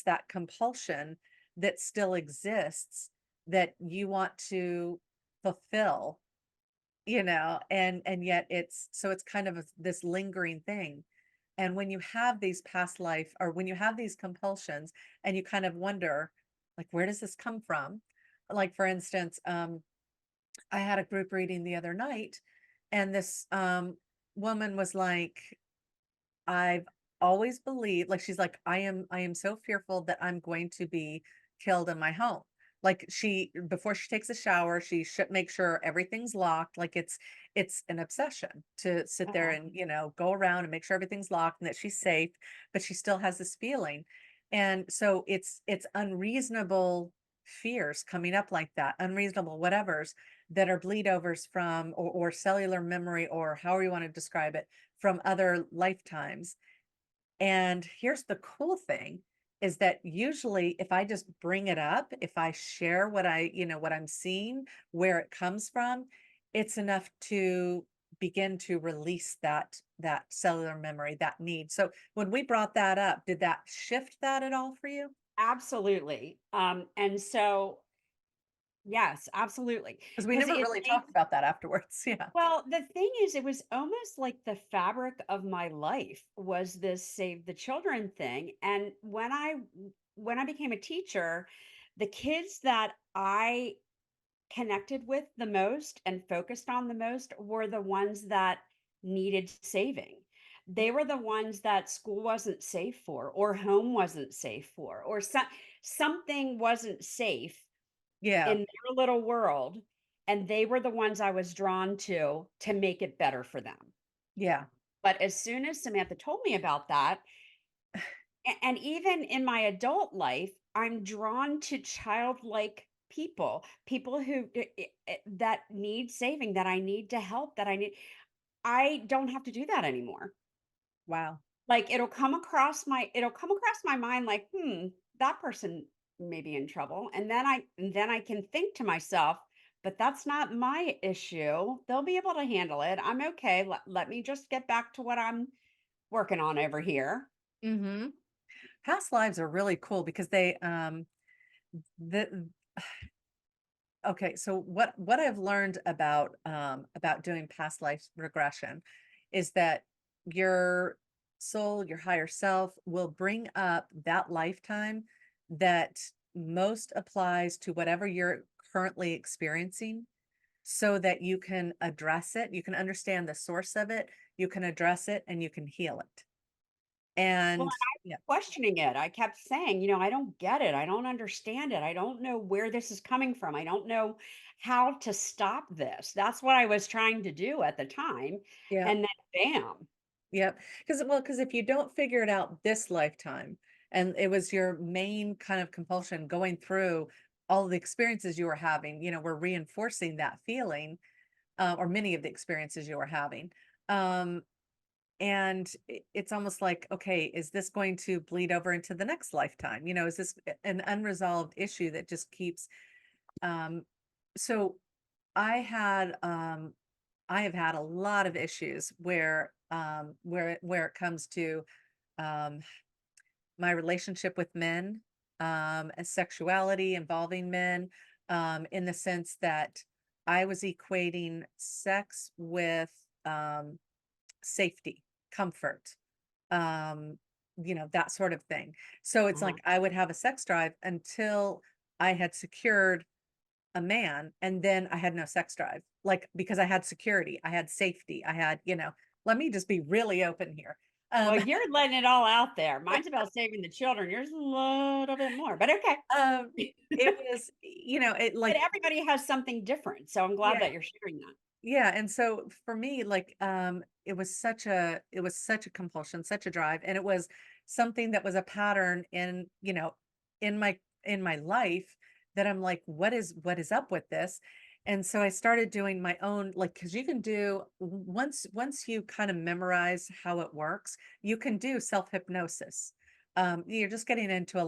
that compulsion that still exists that you want to fulfill, and yet it's kind of this lingering thing. And when you have these past life, or when you have these compulsions, and you kind of wonder, like, where does this come from? Like, for instance, I had a group reading the other night, and this woman was like, I've always believed, like, she's like, I am so fearful that I'm going to be killed in my home. Like, she before she takes a shower, she should make sure everything's locked. Like, it's an obsession to sit there Uh-huh. and, go around and make sure everything's locked and that she's safe, but she still has this feeling. And so it's unreasonable fears coming up like that, unreasonable whatevers that are bleed overs from, or cellular memory, or however you want to describe it, from other lifetimes. And here's the cool thing. is that usually if I just bring it up, if I share what what I'm seeing, where it comes from, it's enough to begin to release that cellular memory, that need. So when we brought that up, did that shift that at all for you? Absolutely. And so yes, absolutely. Because we Because never it really made talked about that afterwards. Yeah. well, the thing is, it was almost like the fabric of my life was this save the children thing. And when I became a teacher, the kids that I connected with the most and focused on the most were the ones that needed saving. They were the ones that school wasn't safe for, or home wasn't safe for, or something wasn't safe Yeah. in their little world. And they were the ones I was drawn to make it better for them. Yeah. But as soon as Samantha told me about that, and even in my adult life, I'm drawn to childlike people, people who that need saving, that I need to help, that I don't have to do that anymore. Wow. Like it'll come across my mind like, that person may be in trouble. And then I can think to myself, but that's not my issue. They'll be able to handle it. I'm okay. Let me just get back to what I'm working on over here. Hmm. Past lives are really cool because they the okay, so what I've learned about doing past life regression is that your soul, your higher self will bring up that lifetime that most applies to whatever you're currently experiencing so that you can address it, you can understand the source of it, you can address it and you can heal it. Well, And yeah, questioning it. I kept saying, I don't get it. I don't understand it. I don't know where this is coming from. I don't know how to stop this. That's what I was trying to do at the time. yeah. And then bam. Yep. Because if you don't figure it out this lifetime, and it was your main kind of compulsion going through all the experiences you were having, were reinforcing that feeling, or many of the experiences you were having. Um, and it's almost like, okay, is this going to bleed over into the next lifetime? Is this an unresolved issue that just keeps so I have had a lot of issues where it comes to um, my relationship with men, and sexuality involving men, in the sense that I was equating sex with um, safety, comfort, um, that sort of thing. So it's Uh-huh. like I would have a sex drive until I had secured a man, and then I had no sex drive, like, because I had security, I had safety, I had, let me just be really open here. Well, Um, you're letting it all out there. Mine's about saving the children. Yours is a little bit more, but okay. um, it was, it But like, everybody has something different. So I'm glad yeah, that you're sharing that. yeah, and so for me, like, it was such a compulsion, such a drive, and it was something that was a pattern in my life that I'm like, what is up with this? And so I started doing my own, like, because you can do once you kind of memorize how it works, you can do self-hypnosis. You're just getting into a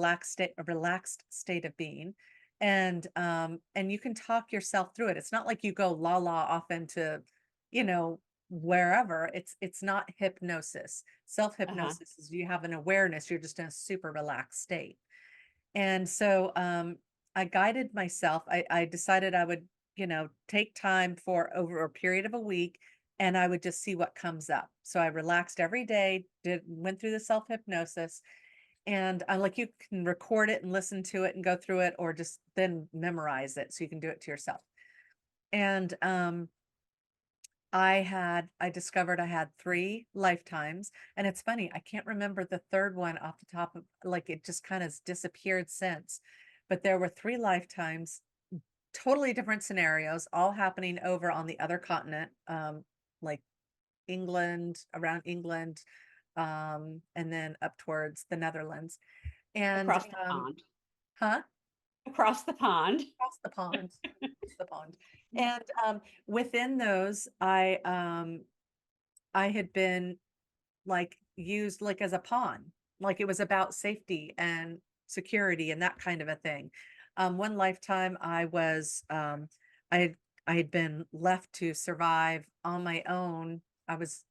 relaxed state of being, and you can talk yourself through it. It's not like you go la la off into, you know, wherever. It's not hypnosis. Uh-huh. Self-hypnosis is you have an awareness, you're just in a super relaxed state. And so I guided myself. I decided I would, take time for over a period of a week and I would just see what comes up. So I relaxed every day, went through the self-hypnosis, and I like, you can record it and listen to it and go through it, or just then memorize it so you can do it to yourself. And I discovered I had 3 lifetimes, and it's funny, I can't remember the 3rd one off the top of, like, it just kinda disappeared since, but there were 3 lifetimes, totally different scenarios, all happening over on the other continent, like England, around England, and then up towards the Netherlands, and, Across the pond. huh? Across the pond. Across the pond, across the pond, and, within those, I had been, like, used, like, as a pawn, like it was about safety and security and that kind of a thing. One lifetime I had I had been left to survive on my own. I was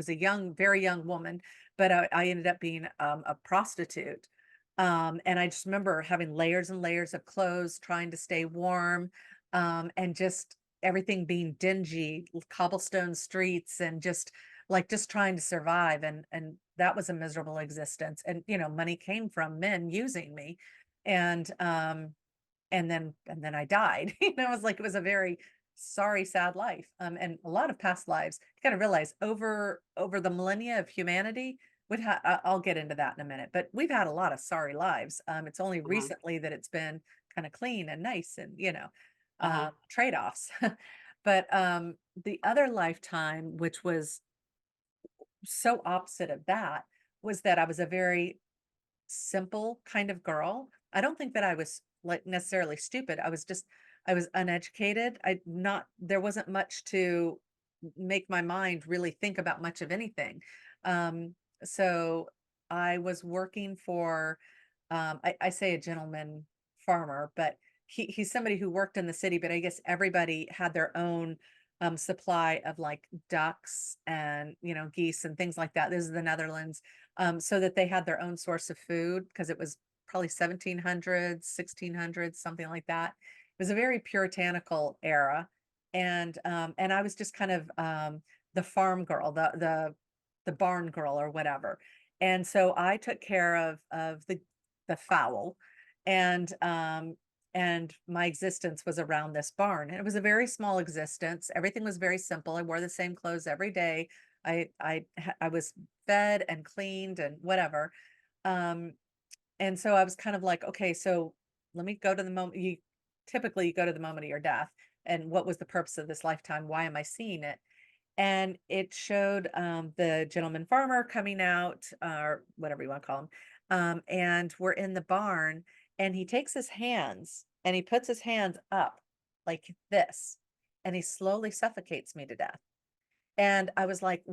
a young, very young woman, but I ended up being a prostitute. And I just remember having layers and layers of clothes, trying to stay warm, and just everything being dingy, cobblestone streets, and just trying to survive. And that was a miserable existence. And money came from men using me, and and then I died. It was like it was a very sorry, sad life. And a lot of past lives. You got to realize over the millennia of humanity, I'll get into that in a minute. But we've had a lot of sorry lives. It's only Uh-huh. recently that it's been kind of clean and nice and Uh-huh. trade offs. But the other lifetime, which was so opposite of that, was that I was a very simple kind of girl. I don't think that I was like necessarily stupid. I was uneducated. I not There wasn't much to make my mind really think about much of anything. So I was working for I say a gentleman farmer, but he's somebody who worked in the city, but I guess everybody had their own supply of like ducks and geese and things like that. This is the Netherlands, so that they had their own source of food because it was probably 1700s, 1600s, something like that. It was a very puritanical era, and I was just kind of the farm girl, the barn girl or whatever. And so I took care of the fowl, and my existence was around this barn. And it was a very small existence. Everything was very simple. I wore the same clothes every day. I was fed and cleaned and whatever. Um, and so I was kind of like, okay, so let me go to the moment. You go to the moment of your death. And what was the purpose of this lifetime? Why am I seeing it? And it showed the gentleman farmer coming out, or whatever you want to call him. And we're in the barn, and he takes his hands and he puts his hands up like this, and he slowly suffocates me to death. And I was like,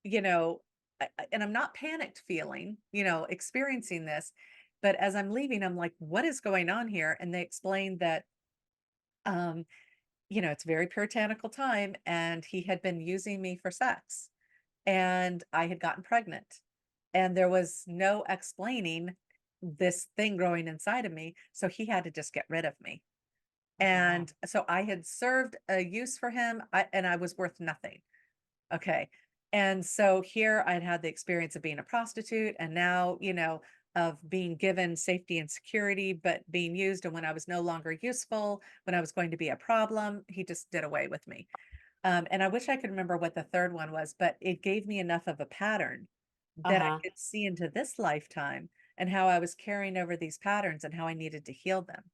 and I'm not panicked feeling, experiencing this. But as I'm leaving, I'm like, what is going on here? And they explained that, um, it's a very puritanical time, and he had been using me for sex, and I had gotten pregnant. And there was no explaining this thing growing inside of me. So he had to just get rid of me. Wow. And so I had served a use for him, and I was worth nothing. Okay. And so here I'd had the experience of being a prostitute, and now, of being given safety and security, but being used. And when I was no longer useful, when I was going to be a problem, he just did away with me. And I wish I could remember what the third one was, but it gave me enough of a pattern that I Uh-huh. could see into this lifetime and how I was carrying over these patterns and how I needed to heal them.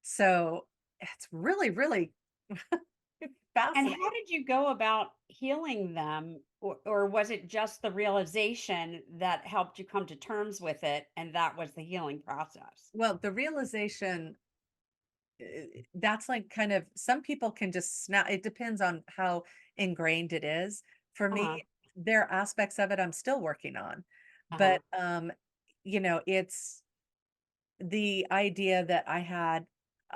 So it's really, really And how fascinating. did you go about healing them? Or was it just the realization that helped you come to terms with it and that was the healing process? Well, the realization, that's like kind of some people can just snap. It depends on how ingrained it is. For me, Uh-huh. there are aspects of it I'm still working on. Uh-huh. But it's the idea that I had,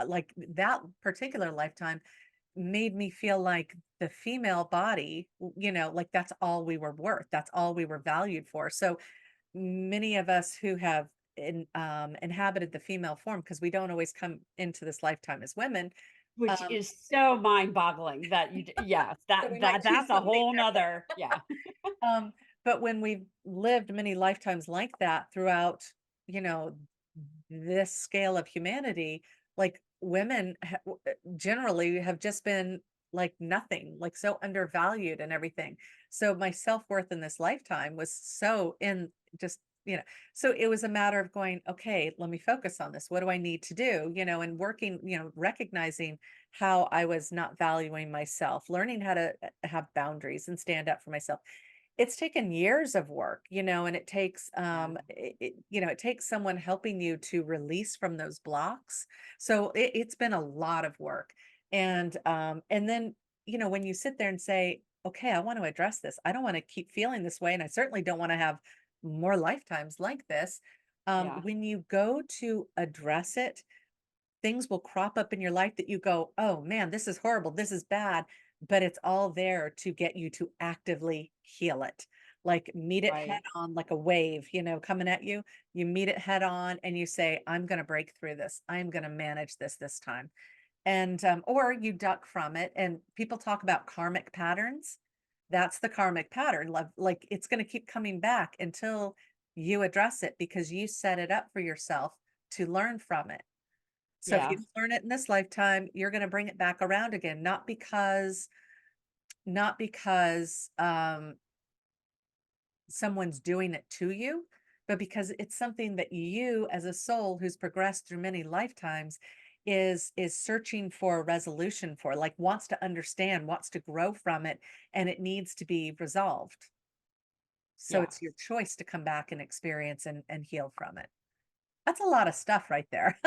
like that particular lifetime made me feel like the female body, like that's all we were worth. That's all we were valued for. So many of us who have inhabited the female form, because we don't always come into this lifetime as women. Which um, is so mind-boggling that yes, so we might choose that's a something whole different. nother yeah. But when we've lived many lifetimes like that throughout, you know, this scale of humanity, like women generally have just been like nothing, like so undervalued and everything. So my self-worth in this lifetime was so in just, so it was a matter of going, okay, let me focus on this. What do I need to do? And working, recognizing how I was not valuing myself, learning how to have boundaries and stand up for myself. It's taken years of work, and it takes Yeah. it takes someone helping you to release from those blocks. So it's been a lot of work. And then, when you sit there and say, okay, I want to address this. I don't want to keep feeling this way. And I certainly don't want to have more lifetimes like this. Yeah. When you go to address it, things will crop up in your life that you go, oh man, this is horrible, this is bad, but it's all there to get you to actively heal it. Like meet it head Right. on, like a wave, coming at you. You meet it head on and you say, I'm going to break through this. I'm going to manage this time. And, or you duck from it. And people talk about karmic patterns. That's the karmic pattern. Like it's going to keep coming back until you address it because you set it up for yourself to learn from it. So if you Yeah. don't learn it in this lifetime, you're gonna bring it back around again, not because someone's doing it to you, but because it's something that you as a soul who's progressed through many lifetimes is searching for a resolution for, like wants to understand, wants to grow from it, and it needs to be resolved. So Yeah. it's your choice to come back and experience and heal from it. That's a lot of stuff right there.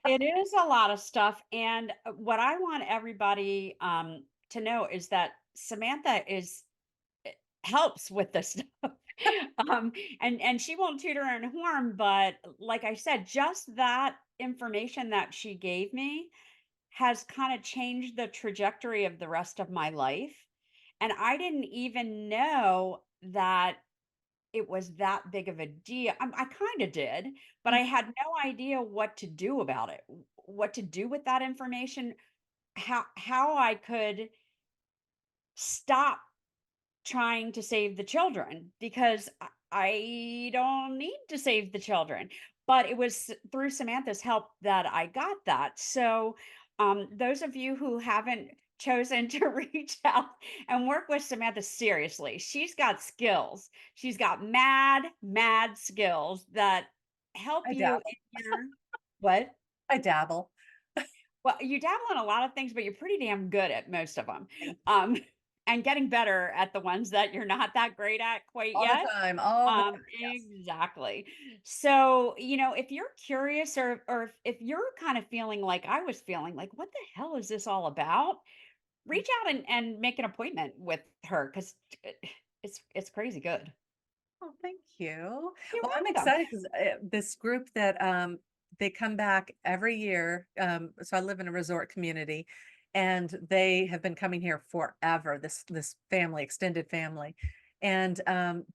It is a lot of stuff, and, what I want everybody, to know is that Samantha is helps with this stuff. Um, and she won't toot her own horn, but like I said, just that information that she gave me has kinda changed the trajectory of the rest of my life, and I didn't even know that it was that big of a deal. I kinda did, but I had no idea what to do about it, what to do with that information, how I could stop trying to save the children because I don't need to save the children. But it was through Samantha's help that I got that. So, those of you who haven't chosen to reach out and work with Samantha, seriously, she's got skills. She's got mad skills that help I you dabble. in your what? I dabble. Well, you dabble in a lot of things, but you're pretty damn good at most of them. Thank you. Um, and getting better at the ones that you're not that great at quite All the yet. time, all the time, yes. Exactly. So, if you're curious or if you're kind of feeling like I was feeling, like, what the hell is this all about? Mm. Reach out and make an appointment with her because it's crazy good. Oh, thank you. You're Well, I'm welcome. excited 'cause, this group that, they come back every year, so I live in a resort community, and they have been coming here forever, this family, extended family, and,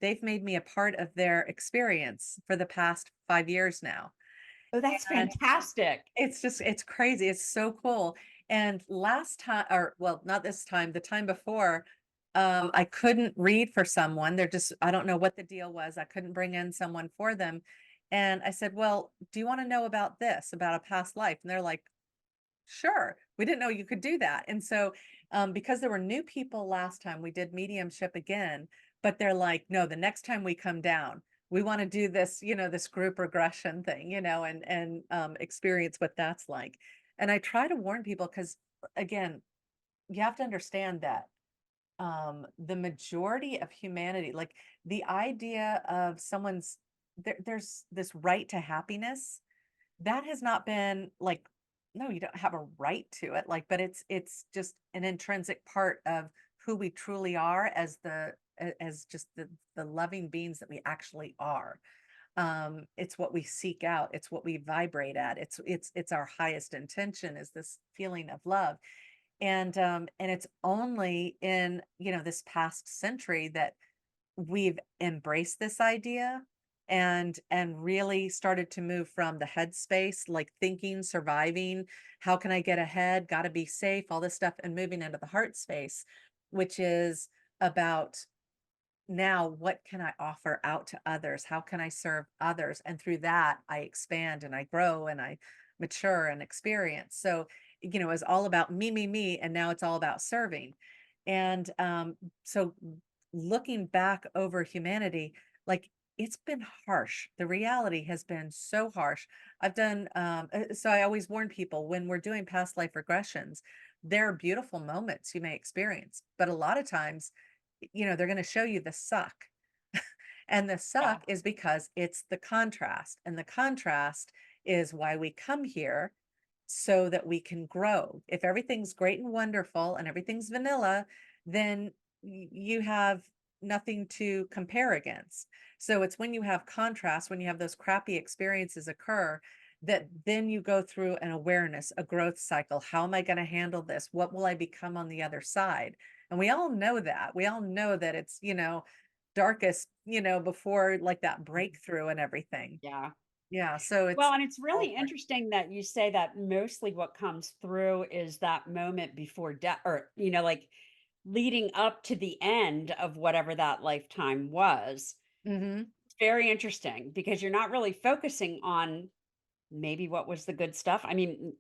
they've made me a part of their experience for the past 5 years now, Oh, that's and fantastic. it's crazy, it's so cool, and last time or well, not this time, the time before, I couldn't read for someone, I don't know what the deal was, I couldn't bring in someone for them, and I said, "Well, do you wanna know about this, about a past life?" And they're like, "Sure, we didn't know you could do that." And so, because there were new people last time, we did mediumship again, but they're like, "No, the next time we come down, we wanna do this, this group regression thing, and experience what that's like." And I try to warn people because, again, you have to understand that, the majority of humanity, like, the idea of there's this right to happiness that has not been like, no, you don't have a right to it, like, but it's just an intrinsic part of who we truly are as as just the loving beings that we actually are. It's what we seek out, it's what we vibrate at, it's our highest intention is this feeling of love. And it's only in, this past century that we've embraced this idea and really started to move from the head space, like thinking, surviving, how can I get ahead, got to be safe, all this stuff, and moving into the heart space, which is about now what can I offer out to others? How can I serve others? And through that, I expand and I grow and I mature and experience. So, it's all about me, and now it's all about serving. And so looking back over humanity, like it's been harsh. The reality has been so harsh. So I always warn people when we're doing past life regressions, there are beautiful moments you may experience, but a lot of times, they're going to show you the suck. And the Yeah. suck is because it's the contrast. And the contrast is why we come here so that we can grow. If everything's great and wonderful and everything's vanilla, then you have nothing to compare against. So it's when you have contrast, when you have those crappy experiences occur, that then you go through an awareness, a growth cycle. How am I going to handle this? What will I become on the other side? And we all know that. We all know that it's, darkest, before like that Mhm. breakthrough and everything. Yeah. Yeah. So Well, it's and it's all really part. interesting that you say that mostly what comes through is that moment before death, or, like leading up to the end of whatever that lifetime was. Hmm. It's very interesting because you're not really focusing on maybe what was the good stuff. I mean,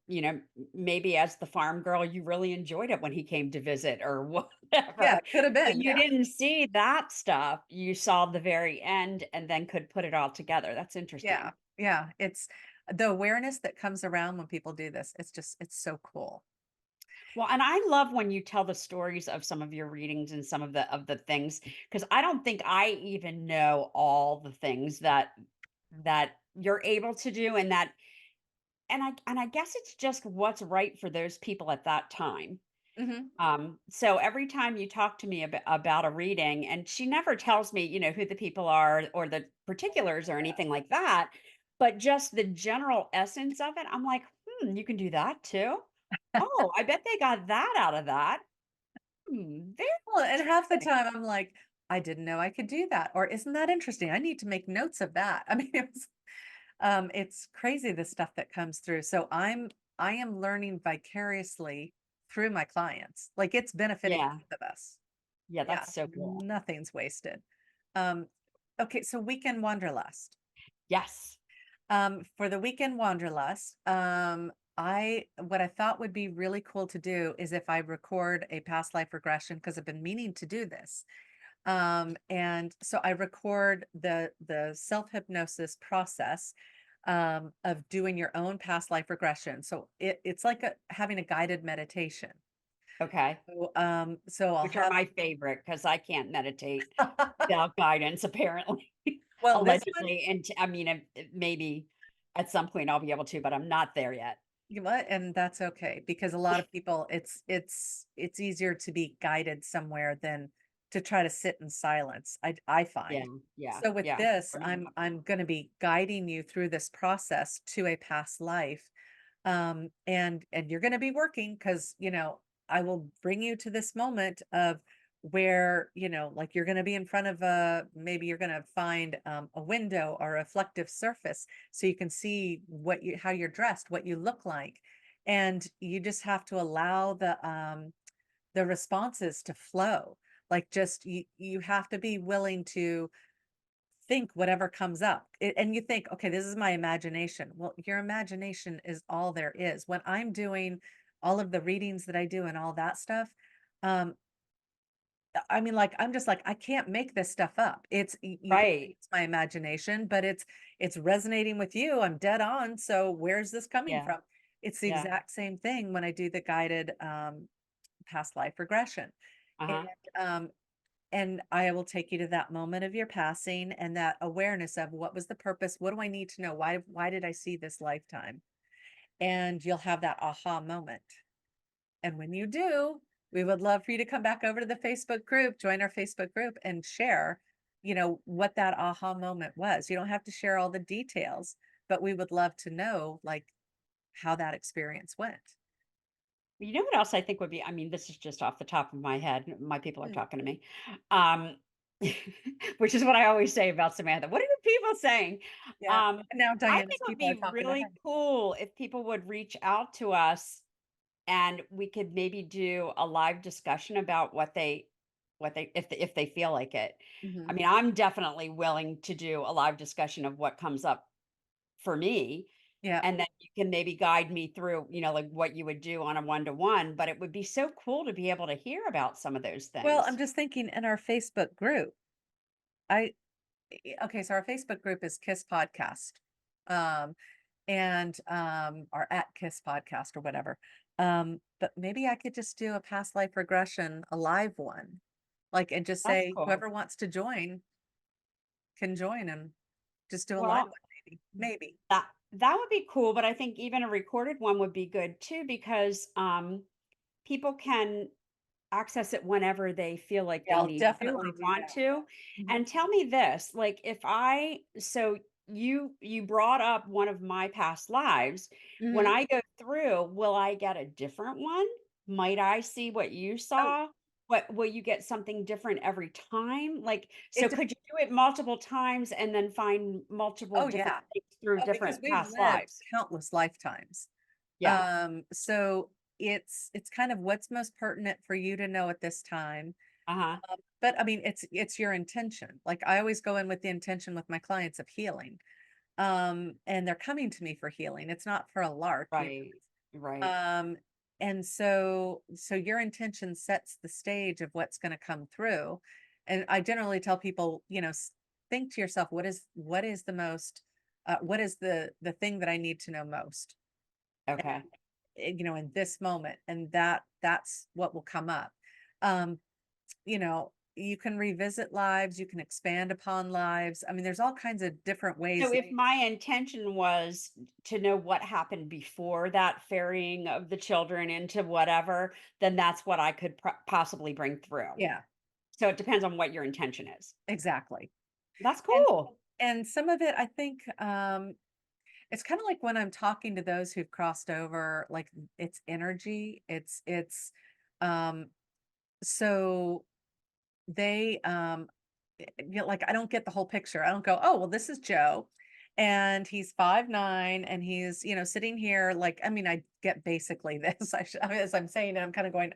maybe as the farm girl, you really enjoyed it when he came to visit or Yeah, whatever, could have but been. you Yeah. didn't see that stuff. You saw the very end and then could put it all together. That's Yeah. interesting. Yeah. It's the awareness that comes around when people do this. It's so cool. Well, and I love when you tell the stories of some of your readings and some of the things, because I don't think I even know all the things that you're able to do, and I guess it's just what's right for those people at that time. Hmm. So every time you talk to me about a reading, and she never tells me, who the people are or the particulars or anything like that, but just the general essence of it, I'm like, you can do that too. Oh, I bet they got that out of that. Very Well, and half the interesting. time I'm like, I didn't know I could do that. Or isn't that interesting? I need to make notes of that. I mean, it's crazy the stuff that comes through. So I am learning vicariously through my clients. Like it's benefiting Yeah. both of us. Yeah, Yeah, that's so cool. nothing's wasted. Um, okay, so Weekend Wanderlust. Yes. For the Weekend Wanderlust, I what I thought would be really cool to do is if I record a past life regression because I've been meaning to do this. And so I record the self hypnosis process of doing your own past life regression. So it's like having a guided meditation. Okay. So I'll Which are have my favorite because I can't meditate without guidance, apparently, well this one. allegedly. And I mean, maybe at some point I'll be able to, but I'm not there yet. You know what? And that's okay because a lot of people it's easier to be guided somewhere than to try to sit in silence. I Yeah. find. Yeah. So with Yeah. this, For me. I'm going to be guiding you through this process to a past life. And you're going to be working because, I will bring you to this moment of where, like you're going to be in front of maybe you're going to find a window or a reflective surface so you can see how you're dressed, what you look like. And you just have to allow the responses to flow. Like just you have to be willing to think whatever comes up. And you think, okay, this is my imagination. Well, your imagination is all there is. When I'm doing all of the readings that I do and all that stuff, um, I mean, like, I'm just like, I can't make this stuff up. You can say Right. it's my imagination, but it's resonating with you. I'm dead on. So where's this coming Yeah. from? It's the Yeah. exact same thing when I do the guided past life regression. And Uh-huh. um, and I will take you to that moment of your passing and that awareness of what was the purpose? What do I need to know? Why did I see this lifetime? And you'll have that aha moment. And when you do, we would love for you to come back over to the Facebook group, join our Facebook group and share, what that aha moment was. You don't have to share all the details, but we would love to know like how that experience went. You know what else I think would be, I mean, this is just off the top of my head. My people are Mm. talking to me. Um, which is what I always say about Samantha. What are the people saying? Yeah. Um, And now I Diana's think it would people are be talking to really her. cool if people would reach out to us and we could maybe do a live discussion about what they if they feel like it. I Mhm. mean, I'm definitely willing to do a live discussion of what comes up for me, Yeah. and then you can maybe guide me through, like what you would do on a one-to-one, but it would be so cool to be able to hear about some of those Well, I'm things. just thinking in our Facebook group, I okay, so our Facebook group is Kiss Podcast. Um, and or at Kiss Podcast or whatever. But maybe I could just do a past life regression, a live one. Like and just That's say cool. whoever wants to join can join and just do a live Well, one, maybe. Maybe. that would be cool, but I think even a recorded one would be good too because people can access it whenever they feel like Yeah, they I'll need to or definitely do want that. to. Mhm. And tell me this, like if I so you brought up one of my past lives. When Mhm. I go through, will I get a different one? Might I see what you Oh, saw? What will you get something different every time? Like, so it dep could you do it multiple times and then find multiple oh, different yeah. things through Oh, because different we've past lived lives? countless lifetimes. Yeah. So it's kind of what's most pertinent for you to know at this time. Uh-huh. But I mean, it's your intention. Like I always go in with the intention with my clients of healing. And they're coming to me for healing. It's not for a lark, you Right. know. Right. And so your intention sets the stage of what's going to come through. And I generally tell people, think to yourself, what is the most what is the thing that I need to know most? Okay. In this moment, and that's what will come up. um you can revisit lives, you can expand upon lives. I mean, there's all kinds of different ways So that if my intention was to know what happened before that ferrying of the children into whatever, then that's what I could possibly bring through. yeah, So it depends on what your intention is. exactly. That's and cool. and some of it, I think, it's kind of like when I'm talking to those who've crossed over, like it's energy, it's um so they like I don't get the whole picture. I don't go, oh well, this is Joe, and he's 5'9", and he's sitting here. Like, I mean, I get basically this. I mean, as I'm saying it, I'm kind of going,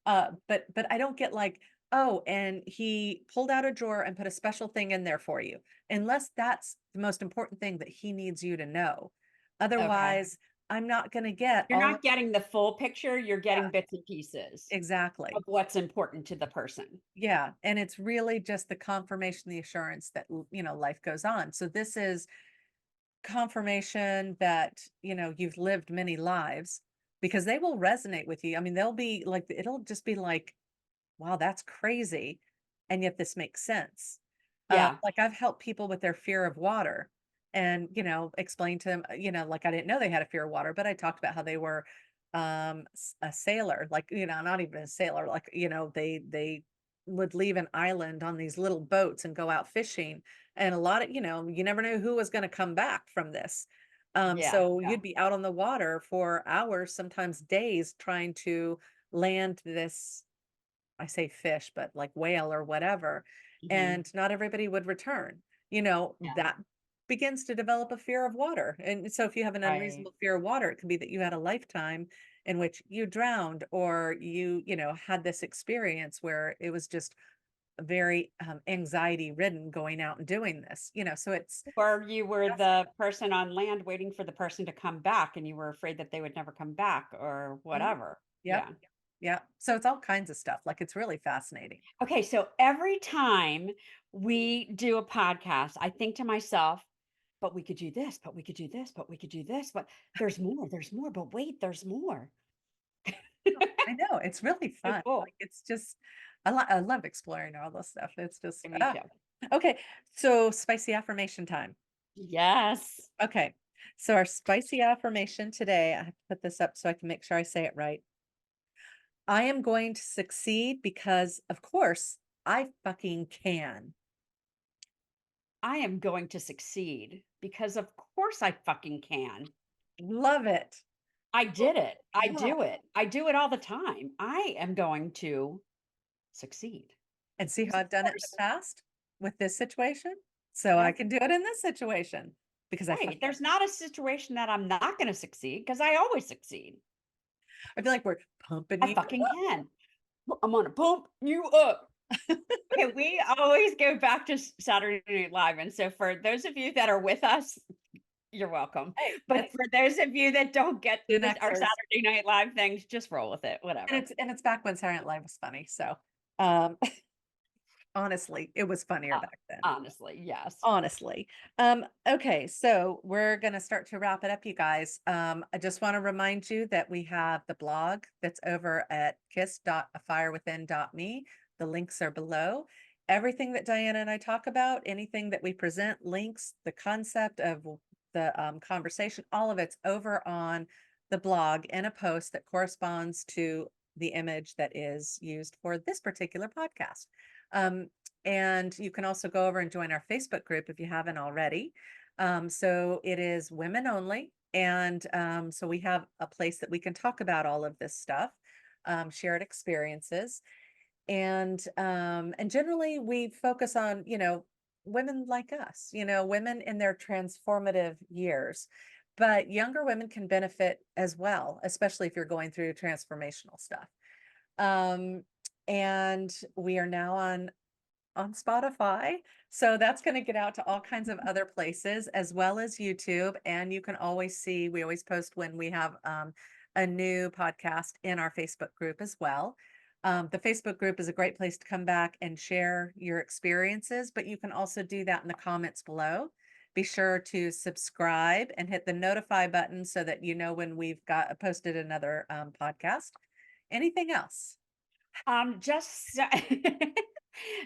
but I don't get like, oh, and he pulled out a drawer and put a special thing in there for you, unless that's the most important thing that he needs you to know. Okay. Otherwise, I'm not going to get You're all of not getting the full picture, you're yeah, getting bits and pieces of exactly. what's important to the person. Yeah, and it's really just the confirmation, the assurance that life goes on. So this is confirmation that you've lived many lives, because they will resonate with you. I mean, they'll be like, it'll just be like, wow, that's crazy, and yet this makes sense. Yeah. Like I've helped people with their fear of water, and explained to them, like I didn't know they had a fear of water, but I talked about how they were a sailor, like not even a sailor, like they would leave an island on these little boats and go out fishing, and a lot of you never knew who was going to come back from this. Yeah. So Yeah. you'd be out on the water for hours, sometimes days, trying to land this, I say fish, but like whale or whatever, Mhm. and not everybody would return. Yeah. That begins to develop a fear of water. And so if you have an Right. unreasonable fear of water, it could be that you had a lifetime in which you drowned, or you had this experience where it was just very anxiety ridden going out and doing this. So it's Or you were fascinating. the person on land waiting for the person to come back and you were afraid that they would never come back or Mhm. whatever. Yep. Yeah. Yeah. So it's all kinds of stuff. Like it's really fascinating. Okay, so every time we do a podcast, I think to myself, but we could do this, but we could do this, but we could do this, but there's more, but wait, there's more. I know, it's really So fun. cool. Like, it's just I love exploring all this stuff. It's just, Me too. okay, so spicy affirmation time. Yes. Okay, so our spicy affirmation today, I have to put this up so I can make sure I say it right. I am going to succeed because, of course, I fucking can. I am going to succeed because of course I fucking can. Love it. I Oh did it. I my God. do it. I do it all the time. I am going to succeed. And see 'Cause how of I've done it in the course. past with this situation? So I Yep. can do it in this situation because I Right. fucking There's not a situation that I'm not going to succeed because I always succeed. I feel like we're pumping I you fucking up. can. I'm gonna pump you up. Okay, we always go back to Saturday Night Live, and so for those of you that are with us, you're welcome. Hey, But it's for those of you that don't get Gen this, our Xers. Saturday Night Live things, just roll with it, And whatever. it's back when Silent Live was funny, so, um, honestly, it was funnier Uh, back then, Honestly, yes. honestly. Okay, so we're gonna start to wrap it up, you guys. I just wanna remind you that we have the blog that's over at kiss.afirewithin.me. The links are below. Everything that Diana and I talk about, anything that we present, links, the concept of the, conversation, all of it's over on the blog in a post that corresponds to the image that is used for this particular podcast. Um, and you can also go over and join our Facebook group if you haven't already. So it is women only. And so we have a place that we can talk about all of this stuff, shared experiences. And generally we focus on, women like us, women in their transformative years. But younger women can benefit as well, especially if you're going through transformational stuff. Um, and we are now on Spotify. So that's going to get out to all kinds of other places as well as YouTube. And you can always see, we always post when we have a new podcast in our Facebook group as well. The Facebook group is a great place to come back and share your experiences, but you can also do that in the comments below. Be sure to subscribe and hit the notify button so that you know when we've got posted another podcast. Anything else? Just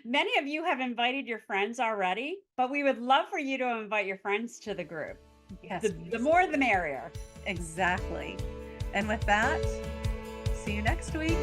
many of you have invited your friends already, but we would love for you to invite your friends to the group. Yes, The please. more the merrier. Exactly. And with that, see you next week.